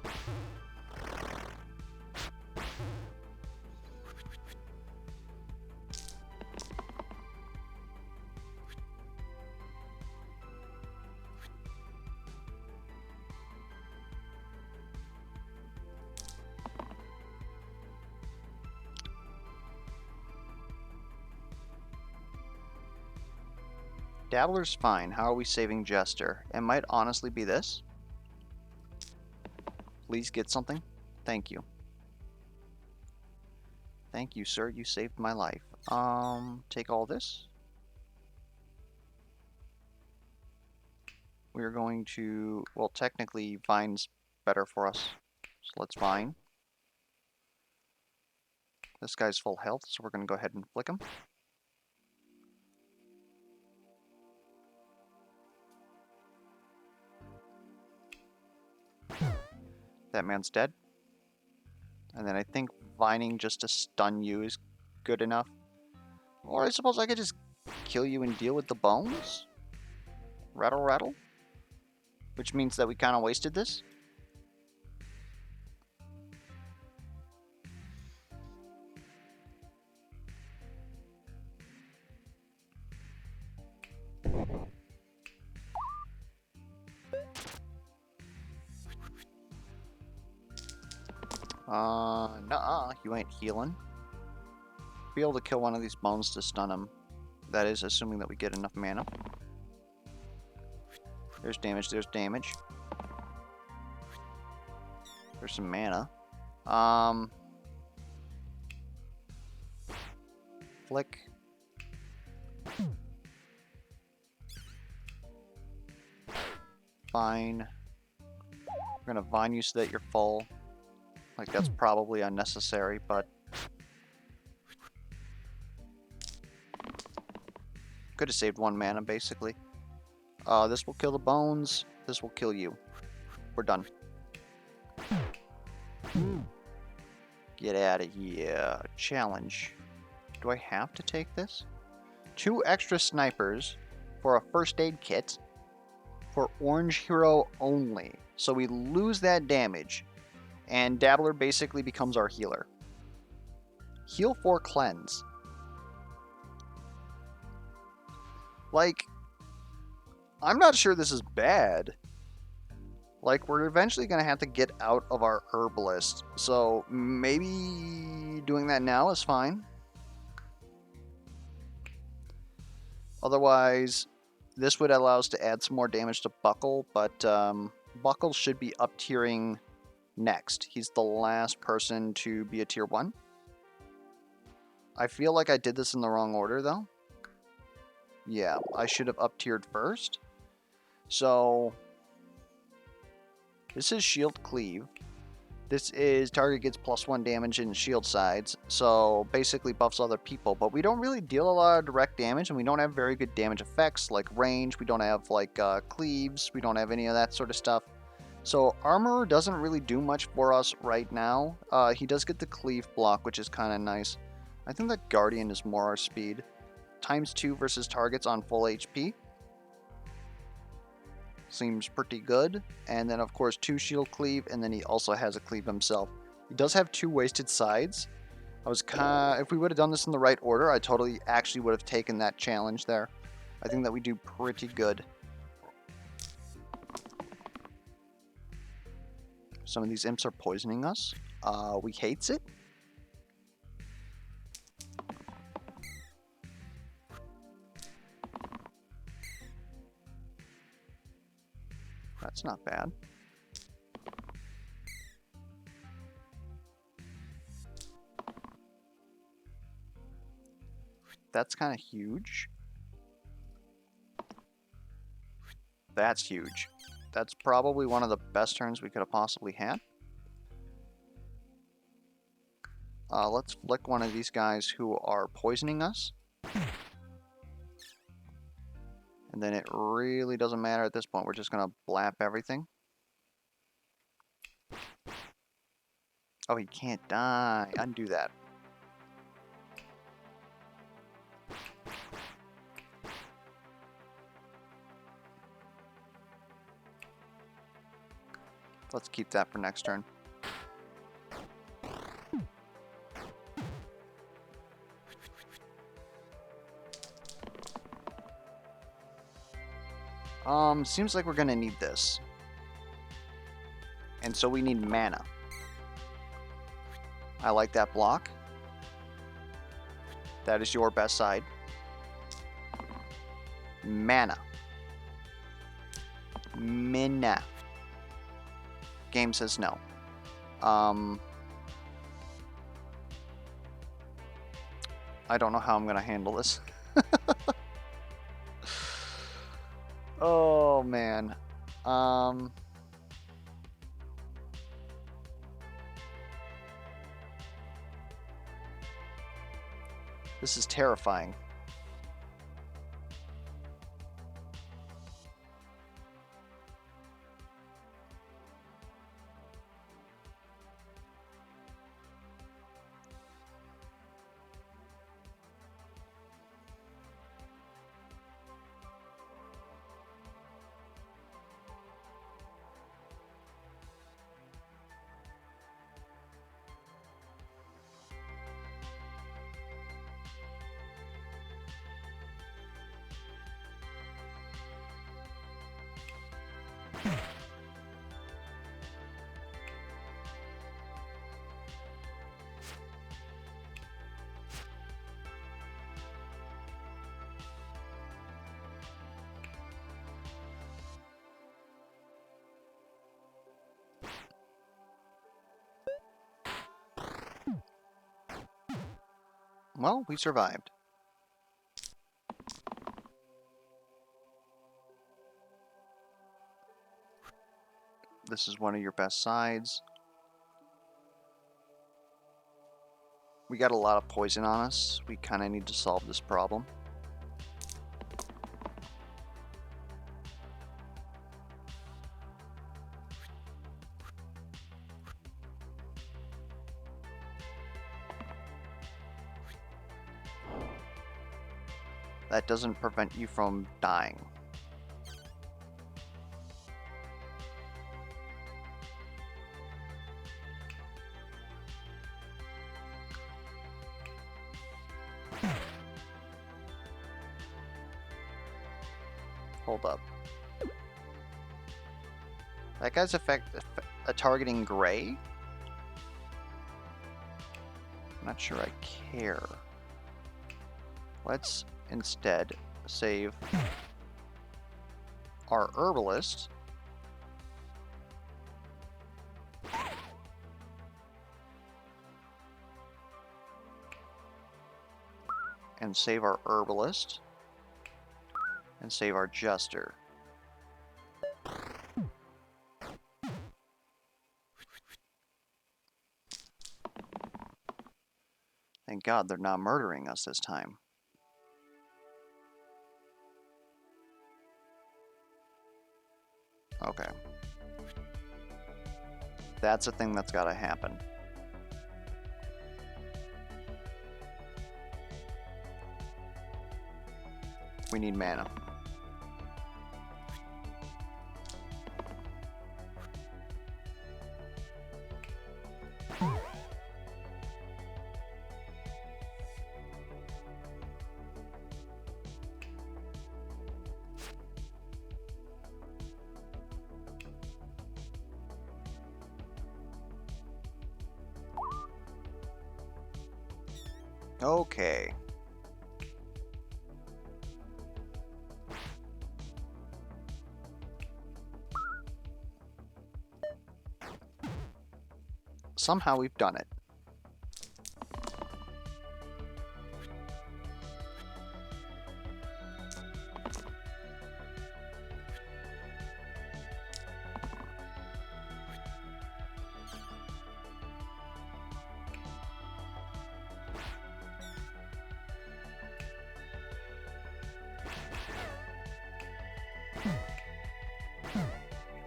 Dabbler's fine. How are we saving Jester? It might honestly be this. Please get something. Thank you. Thank you, sir. You saved my life. Take all this. We're going to... Well, technically, Vine's better for us. So let's Vine. This guy's full health, so we're going to go ahead and flick him. That man's dead. And then I think vining just to stun you is good enough. Or I suppose I could just kill you and deal with the bones? Rattle, rattle? Which means that we kind of wasted this. Nuh-uh, you ain't healing. Be able to kill one of these bones to stun him. That is, assuming that we get enough mana. There's damage, there's damage. There's some mana. Flick. Fine. We're gonna vine you so that you're full. Like, that's probably unnecessary, but... Could have saved 1 mana, basically. This will kill the bones. This will kill you. We're done. Get out of here. Challenge. Do I have to take this? 2 extra snipers for a first aid kit for Orange Hero only. So we lose that damage. And Dabbler basically becomes our healer. Heal 4 cleanse. Like, I'm not sure this is bad. Like, we're eventually going to have to get out of our herbalist. So maybe doing that now is fine. Otherwise, this would allow us to add some more damage to Buckle, but Buckle should be up tiering next. He's the last person to be a tier 1. I feel like I did this in the wrong order, though. Yeah, I should have up tiered first. So, this is Shield Cleave. This is target gets +1 damage in shield sides, so basically buffs other people, but we don't really deal a lot of direct damage, and we don't have very good damage effects like range, we don't have like cleaves, we don't have any of that sort of stuff. So armor doesn't really do much for us right now. He does get the cleave block, which is kind of nice. I think that Guardian is more our speed. ×2 versus targets on full HP. Seems pretty good. And then, of course, 2 shield cleave, and then he also has a cleave himself. He does have 2 wasted sides. If we would have done this in the right order, I totally actually would have taken that challenge there. I think that we do pretty good. Some of these imps are poisoning us. We hates it. That's not bad. That's kind of huge. That's huge. That's probably one of the best turns we could have possibly had. Let's flick one of these guys who are poisoning us. And then it really doesn't matter at this point. We're just going to blap everything. Oh, he can't die. Undo that. Let's keep that for next turn. Seems like we're gonna need this. And so we need mana. I like that block. That is your best side. Mana. Mana. Game says no. I don't know how I'm gonna handle this. Oh man. This is terrifying. Well, we survived. This is one of your best sides. We got a lot of poison on us. We kind of need to solve this problem. That doesn't prevent you from dying. Hold up. That guy's targeting gray? I'm not sure I care. Let's instead save our herbalist And save our herbalist. And save our jester. Thank God they're not murdering us this time. Okay. That's a thing that's gotta happen. We need mana. Okay. Somehow we've done it.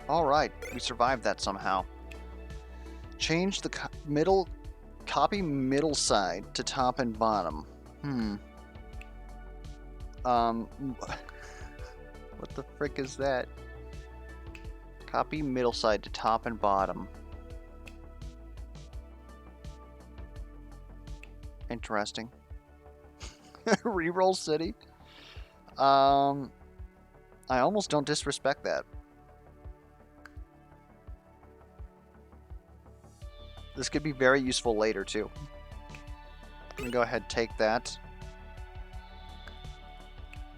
Alright, we survived that somehow. Change the copy middle side to top and bottom. What the frick is that? Copy middle side to top and bottom. Interesting. Reroll city. I almost don't disrespect that. This could be very useful later, too. I'm gonna go ahead and take that.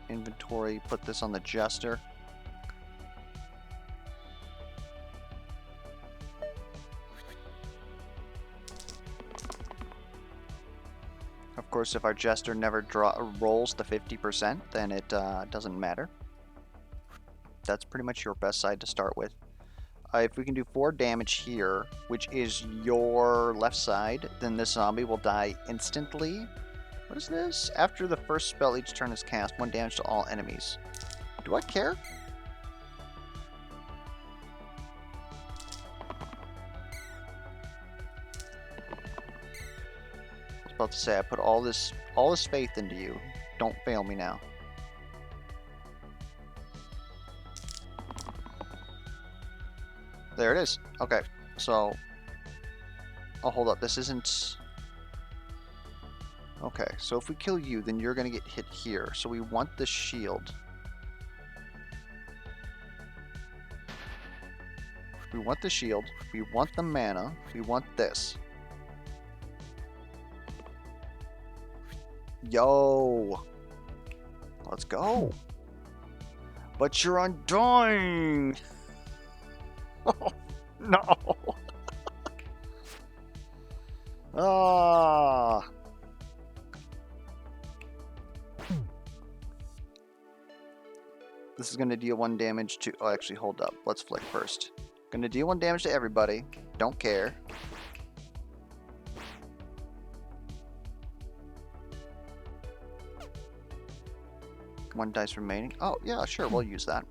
Inventory, put this on the Jester. Of course, if our Jester never rolls the 50%, then it doesn't matter. That's pretty much your best side to start with. If we can do 4 damage here, which is your left side, then this zombie will die instantly. What is this? After the first spell each turn is cast, 1 damage to all enemies. Do I care? I was about to say, I put all this faith into you. Don't fail me now. There it is. Okay, so... Oh, hold up. This isn't... Okay, so if we kill you, then you're going to get hit here. So we want the shield. We want the shield. We want the mana. We want this. Yo! Let's go! But you're undying! Oh, no! Ah! This is going to deal 1 damage to... Oh, actually, hold up. Let's flick first. Going to deal 1 damage to everybody. Don't care. One dice remaining. Oh, yeah, sure. We'll use that.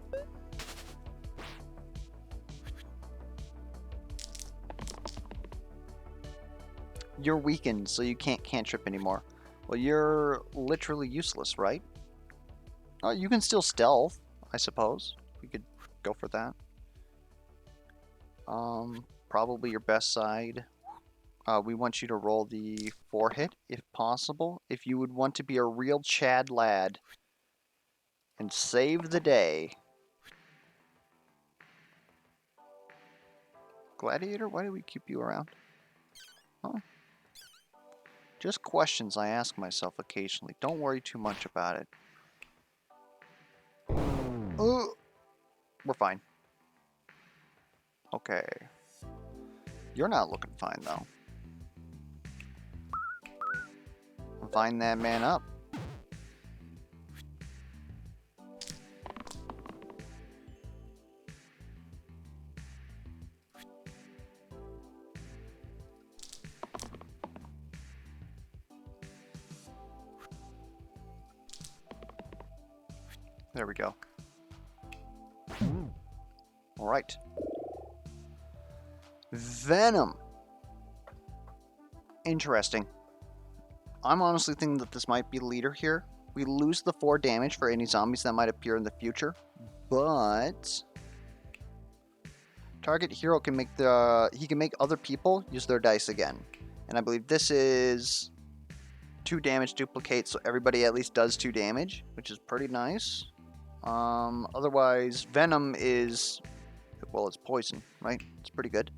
You're weakened, so you can't cantrip anymore. Well, you're literally useless, right? Oh, you can still stealth, I suppose. We could go for that. Probably your best side. We want you to roll the 4-hit, if possible. If you would want to be a real Chad lad and save the day. Gladiator, why do we keep you around? Huh? Just questions I ask myself occasionally. Don't worry too much about it. We're fine. Okay. You're not looking fine, though. Vine that man up. There we go. Alright. Venom. Interesting. I'm honestly thinking that this might be leader here. We lose the 4 damage for any zombies that might appear in the future, but target hero can make he can make other people use their dice again. And I believe this is 2 damage duplicate, so everybody at least does 2 damage, which is pretty nice. Otherwise, Venom is, well, it's poison, right? It's pretty good.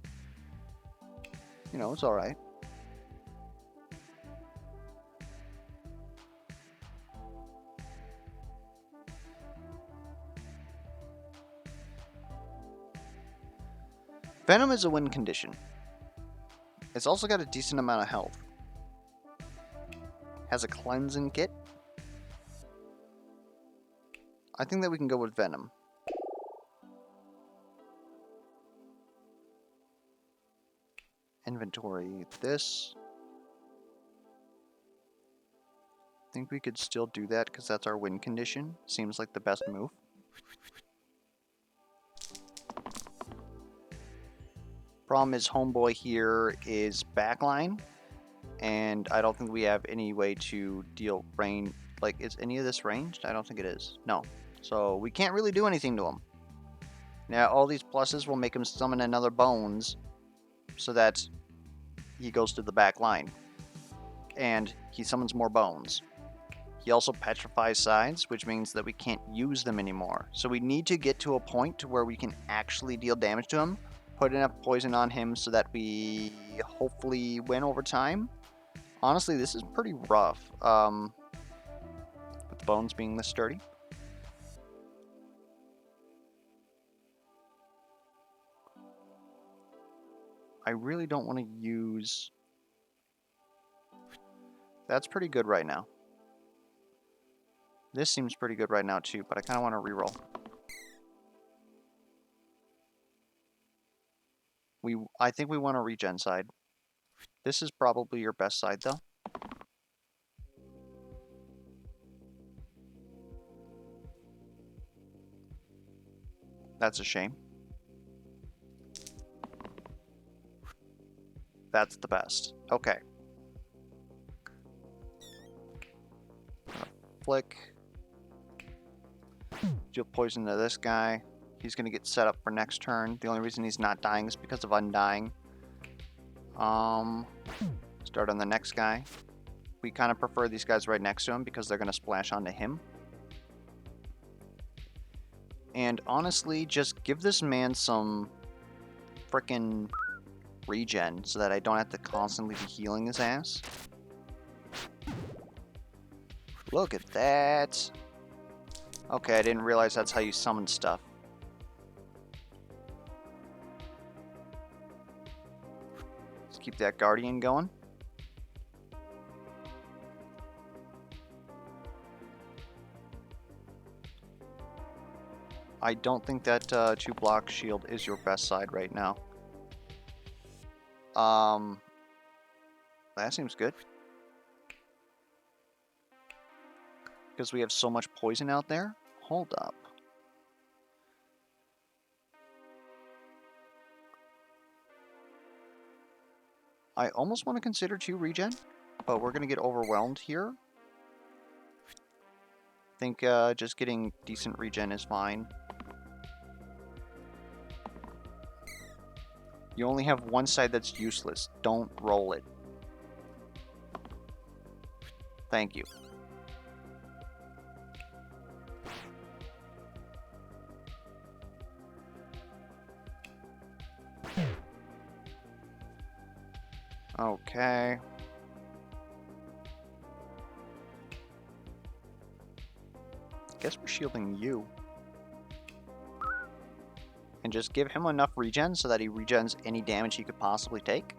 You know, it's alright. Venom is a win condition. It's also got a decent amount of health. Has a cleansing kit. I think that we can go with Venom. Inventory this. I think we could still do that because that's our win condition. Seems like the best move. Problem is, homeboy here is backline, and I don't think we have any way to deal range. Like, is any of this ranged? I don't think it is. No. So we can't really do anything to him. Now, all these pluses will make him summon another bones so that he goes to the back line. And he summons more bones. He also petrifies sides, which means that we can't use them anymore. So we need to get to a point to where we can actually deal damage to him, put enough poison on him so that we hopefully win over time. Honestly, this is pretty rough, with the bones being this sturdy. I really don't want to use... That's pretty good right now. This seems pretty good right now too, but I kind of want to reroll. I think we want a regen side. This is probably your best side though. That's a shame. That's the best. Okay. Flick. Deal poison to this guy. He's going to get set up for next turn. The only reason he's not dying is because of Undying. Start on the next guy. We kind of prefer these guys right next to him because they're going to splash onto him. And honestly, just give this man some frickin' regen so that I don't have to constantly be healing his ass. Look at that. Okay, I didn't realize that's how you summon stuff. Let's keep that Guardian going. I don't think that 2-block shield is your best side right now. That seems good. Because we have so much poison out there. Hold up. I almost want to consider 2 regen, but we're going to get overwhelmed here. I think just getting decent regen is fine. You only have one side that's useless. Don't roll it. Thank you. Okay. Guess we're shielding you. And just give him enough regen so that he regens any damage he could possibly take.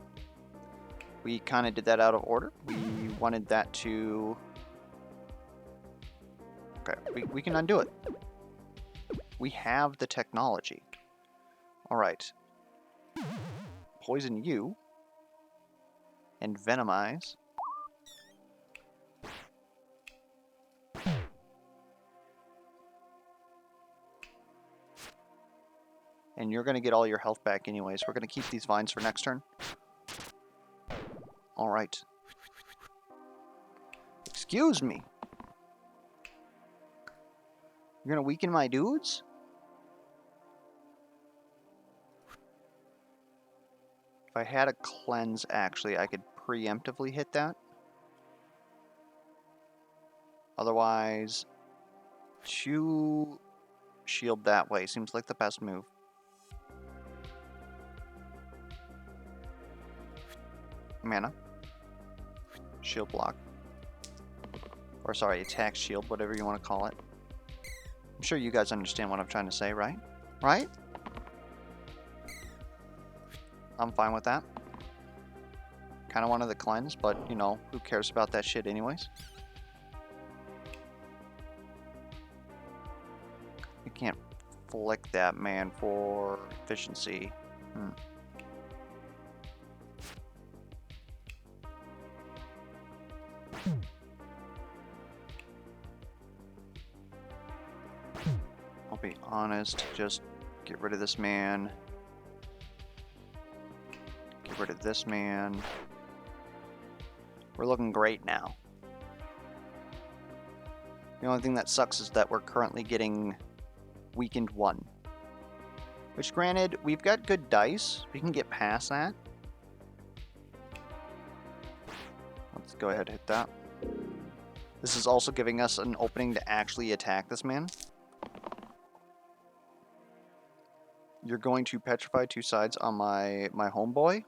We kind of did that out of order. We wanted that to... Okay, we can undo it. We have the technology. Alright. Poison you. And venomize. And you're going to get all your health back anyways. We're going to keep these vines for next turn. Alright. Excuse me. You're going to weaken my dudes? If I had a cleanse, actually, I could preemptively hit that. Otherwise, 2 shield that way seems like the best move. Mana. Shield block. Or sorry, attack shield, whatever you want to call it. I'm sure you guys understand what I'm trying to say, right? Right? I'm fine with that. Kind of wanted the cleanse, but, you know, who cares about that shit anyways? You can't flick that, man, for efficiency. I'll be honest, just get rid of this man. Get rid of this man. We're looking great now. The only thing that sucks is that we're currently getting weakened 1. Which, granted, we've got good dice. We can get past that. Let's go ahead and hit that. This is also giving us an opening to actually attack this man. You're going to petrify 2 sides on my homeboy.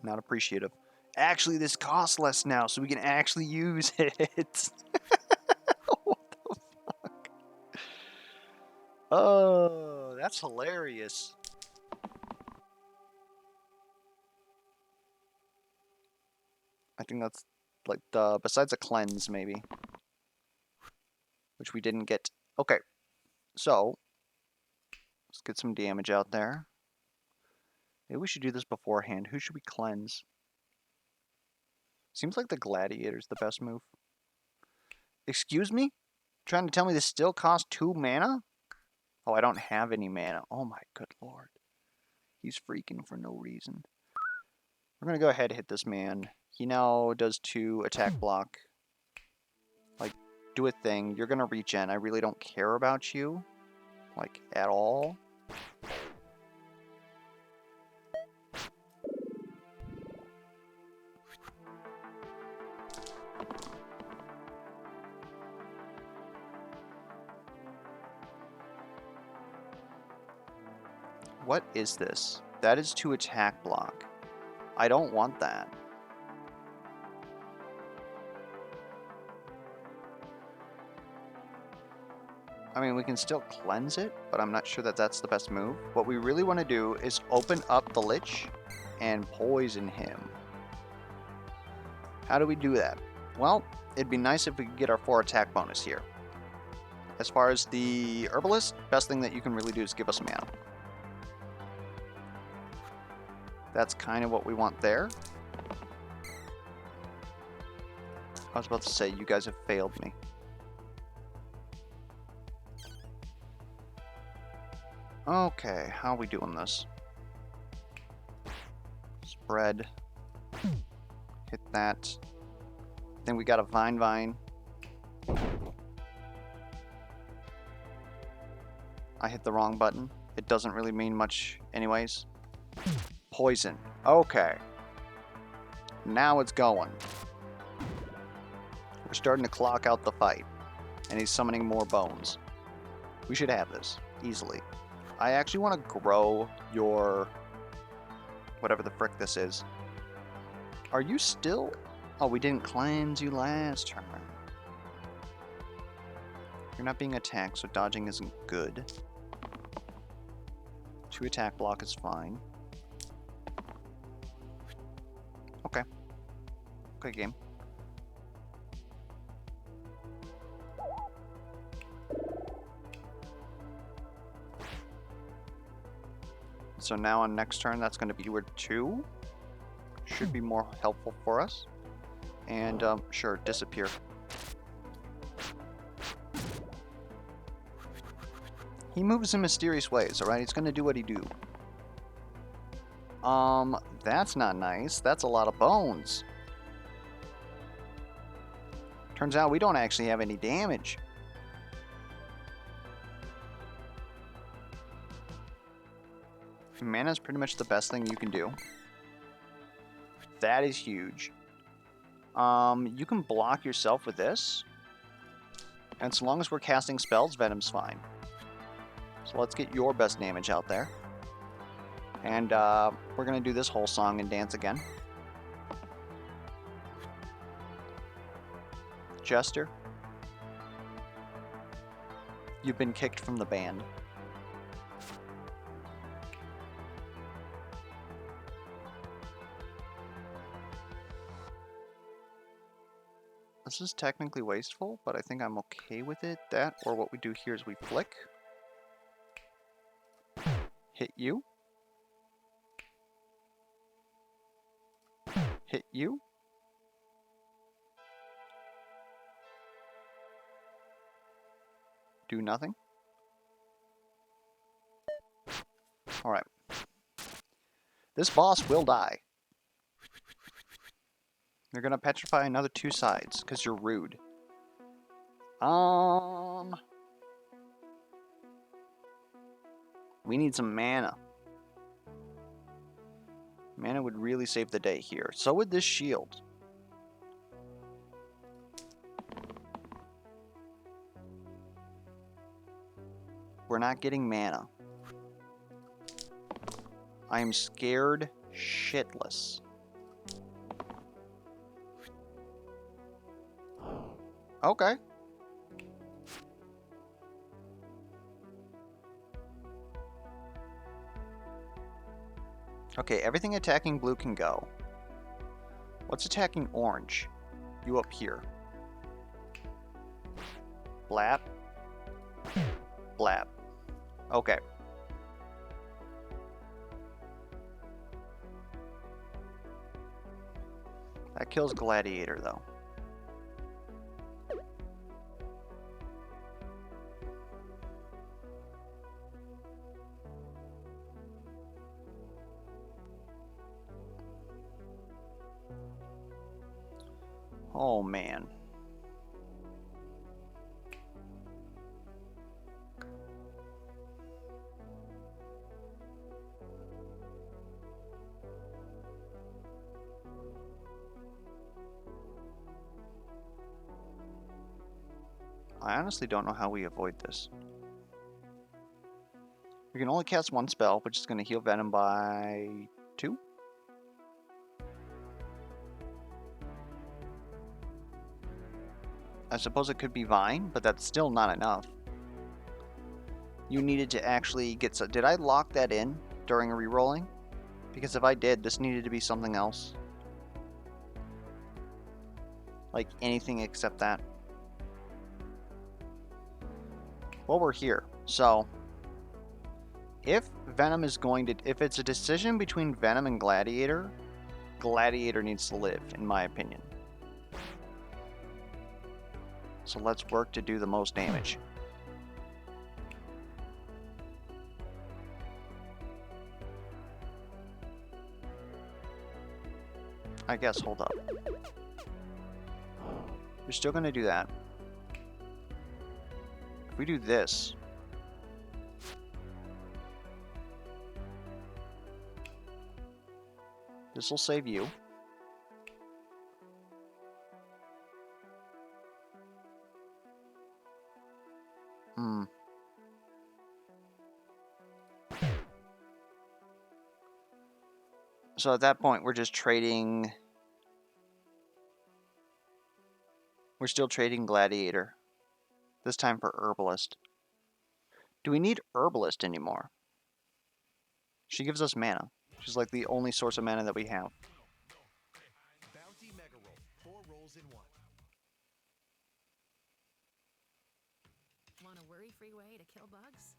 Not appreciative. Actually, this costs less now, so we can actually use it. What the fuck? Oh, that's hilarious. I think that's like the besides a cleanse maybe, which we didn't get. Okay, so let's get some damage out there. Maybe we should do this beforehand. Who should we cleanse? Seems like the gladiator's the best move. Excuse me? Trying to tell me this still costs 2 mana? Oh, I don't have any mana. Oh my good lord. He's freaking for no reason. We're gonna go ahead and hit this man. He now does 2 attack block. Like, do a thing. You're gonna regen. I really don't care about you. Like, at all. What is this? That is 2 attack block. I don't want that. I mean, we can still cleanse it, but I'm not sure that that's the best move. What we really want to do is open up the Lich and poison him. How do we do that? Well, it'd be nice if we could get our 4 attack bonus here. As far as the Herbalist, best thing that you can really do is give us mana. That's kind of what we want there. I was about to say, you guys have failed me. Okay, how are we doing this? Spread. Hit that. Then we got a Vine. I hit the wrong button. It doesn't really mean much anyways. Poison. Okay. Now it's going. We're starting to clock out the fight. And he's summoning more bones. We should have this. Easily. I actually want to grow your... whatever the frick this is. Are you still... Oh, we didn't cleanse you last turn. You're not being attacked, so dodging isn't good. 2 attack block is fine. Okay. Okay, game. So now on next turn, that's going to be word 2. Should be more helpful for us. And, sure, disappear. He moves in mysterious ways, alright? He's gonna do what he do. That's not nice. That's a lot of bones. Turns out we don't actually have any damage. Mana is pretty much the best thing you can do. That is huge. You can block yourself with this. And so long as we're casting spells, Venom's fine. So let's get your best damage out there. And we're going to do this whole song and dance again. Jester, you've been kicked from the band. This is technically wasteful, but I think I'm okay with it. That, or what we do here is we flick. Hit you. Hit you. Do nothing. Alright. This boss will die. You're gonna petrify another 2 sides, because you're rude. We need some mana. Mana would really save the day here. So would this shield. We're not getting mana. I am scared shitless. Okay. Okay, everything attacking blue can go. What's attacking orange? You up here. Blap. Blap. Okay. That kills Gladiator, though. Oh, man. I honestly don't know how we avoid this. We can only cast 1 spell, which is going to heal Venom by 2. I suppose it could be Vine, but that's still not enough. You needed to actually get some... Did I lock that in during re-rolling? Because if I did, this needed to be something else. Like anything except that. Well, we're here. So, if Venom is going to... If it's a decision between Venom and Gladiator, Gladiator needs to live, in my opinion. So let's work to do the most damage. I guess, hold up. We're still going to do that. If we do this... This will save you. So at that point, we're just trading... We're still trading Gladiator. This time for Herbalist. Do we need Herbalist anymore? She gives us mana. She's like the only source of mana that we have. Bounty Mega Roll. 4 rolls in 1. Want a worry-free way to kill bugs?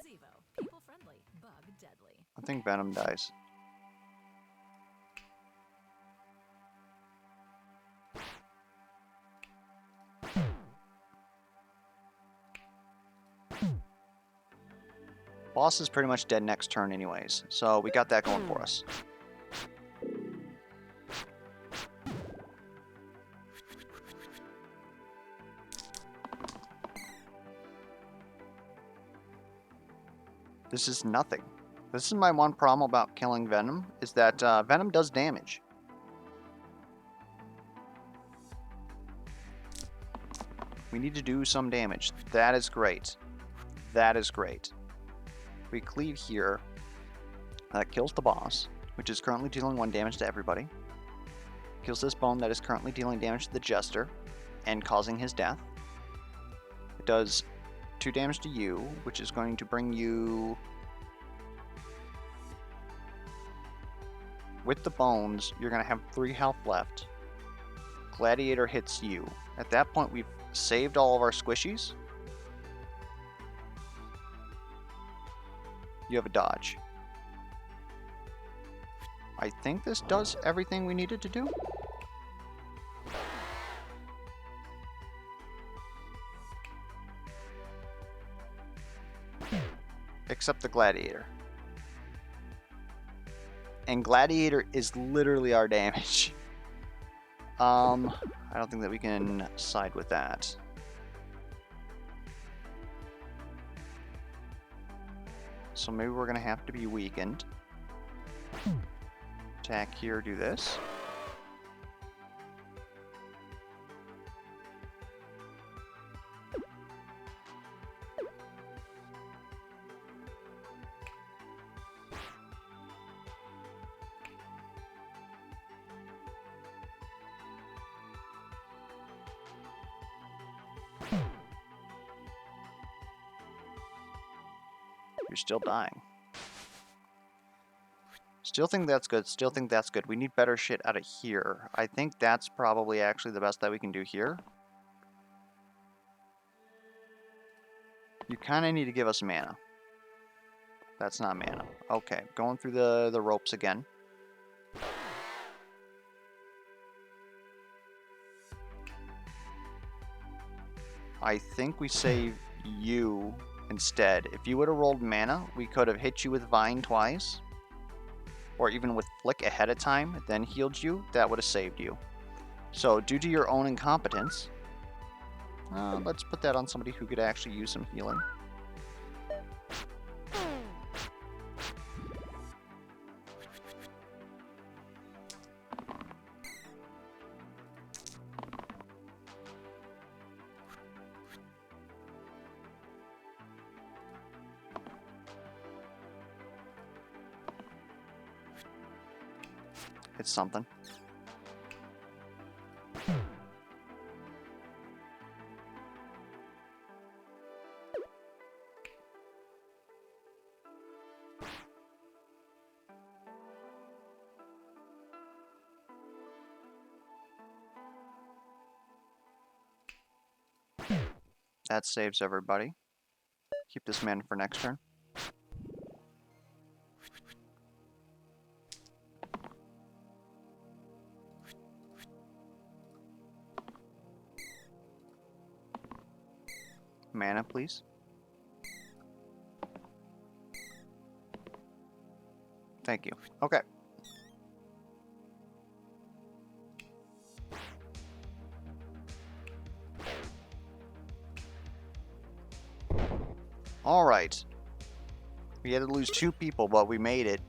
Zevo. People friendly. Bug deadly. I think Venom dies. Boss is pretty much dead next turn anyways, so we got that going for us. This is nothing. This is my one problem about killing Venom, is that Venom does damage. We need to do some damage. That is great. That is great. We cleave here. That kills the boss, which is currently dealing 1 damage to everybody. Kills this bone that is currently dealing damage to the Jester and causing his death. It does 2 damage to you, which is going to bring you... With the bones, you're going to have 3 health left. Gladiator hits you. At that point, we've saved all of our squishies. You have a dodge. I think this does everything we needed to do. Except the Gladiator. And Gladiator is literally our damage. I don't think that we can side with that. So maybe we're going to have to be weakened. Attack here, do this. You're still dying. Still think that's good. Still think that's good. We need better shit out of here. I think that's probably actually the best that we can do here. You kind of need to give us mana. That's not mana. Okay, going through the ropes again. I think we save you instead. If you would have rolled mana, we could have hit you with Vine twice. Or even with Flick ahead of time, then healed you. That would have saved you. So, due to your own incompetence, let's put that on somebody who could actually use some healing. It's something. That saves everybody. Keep this man for next turn. Mana, please. Thank you. Okay. All right. We had to lose 2 people, but we made it.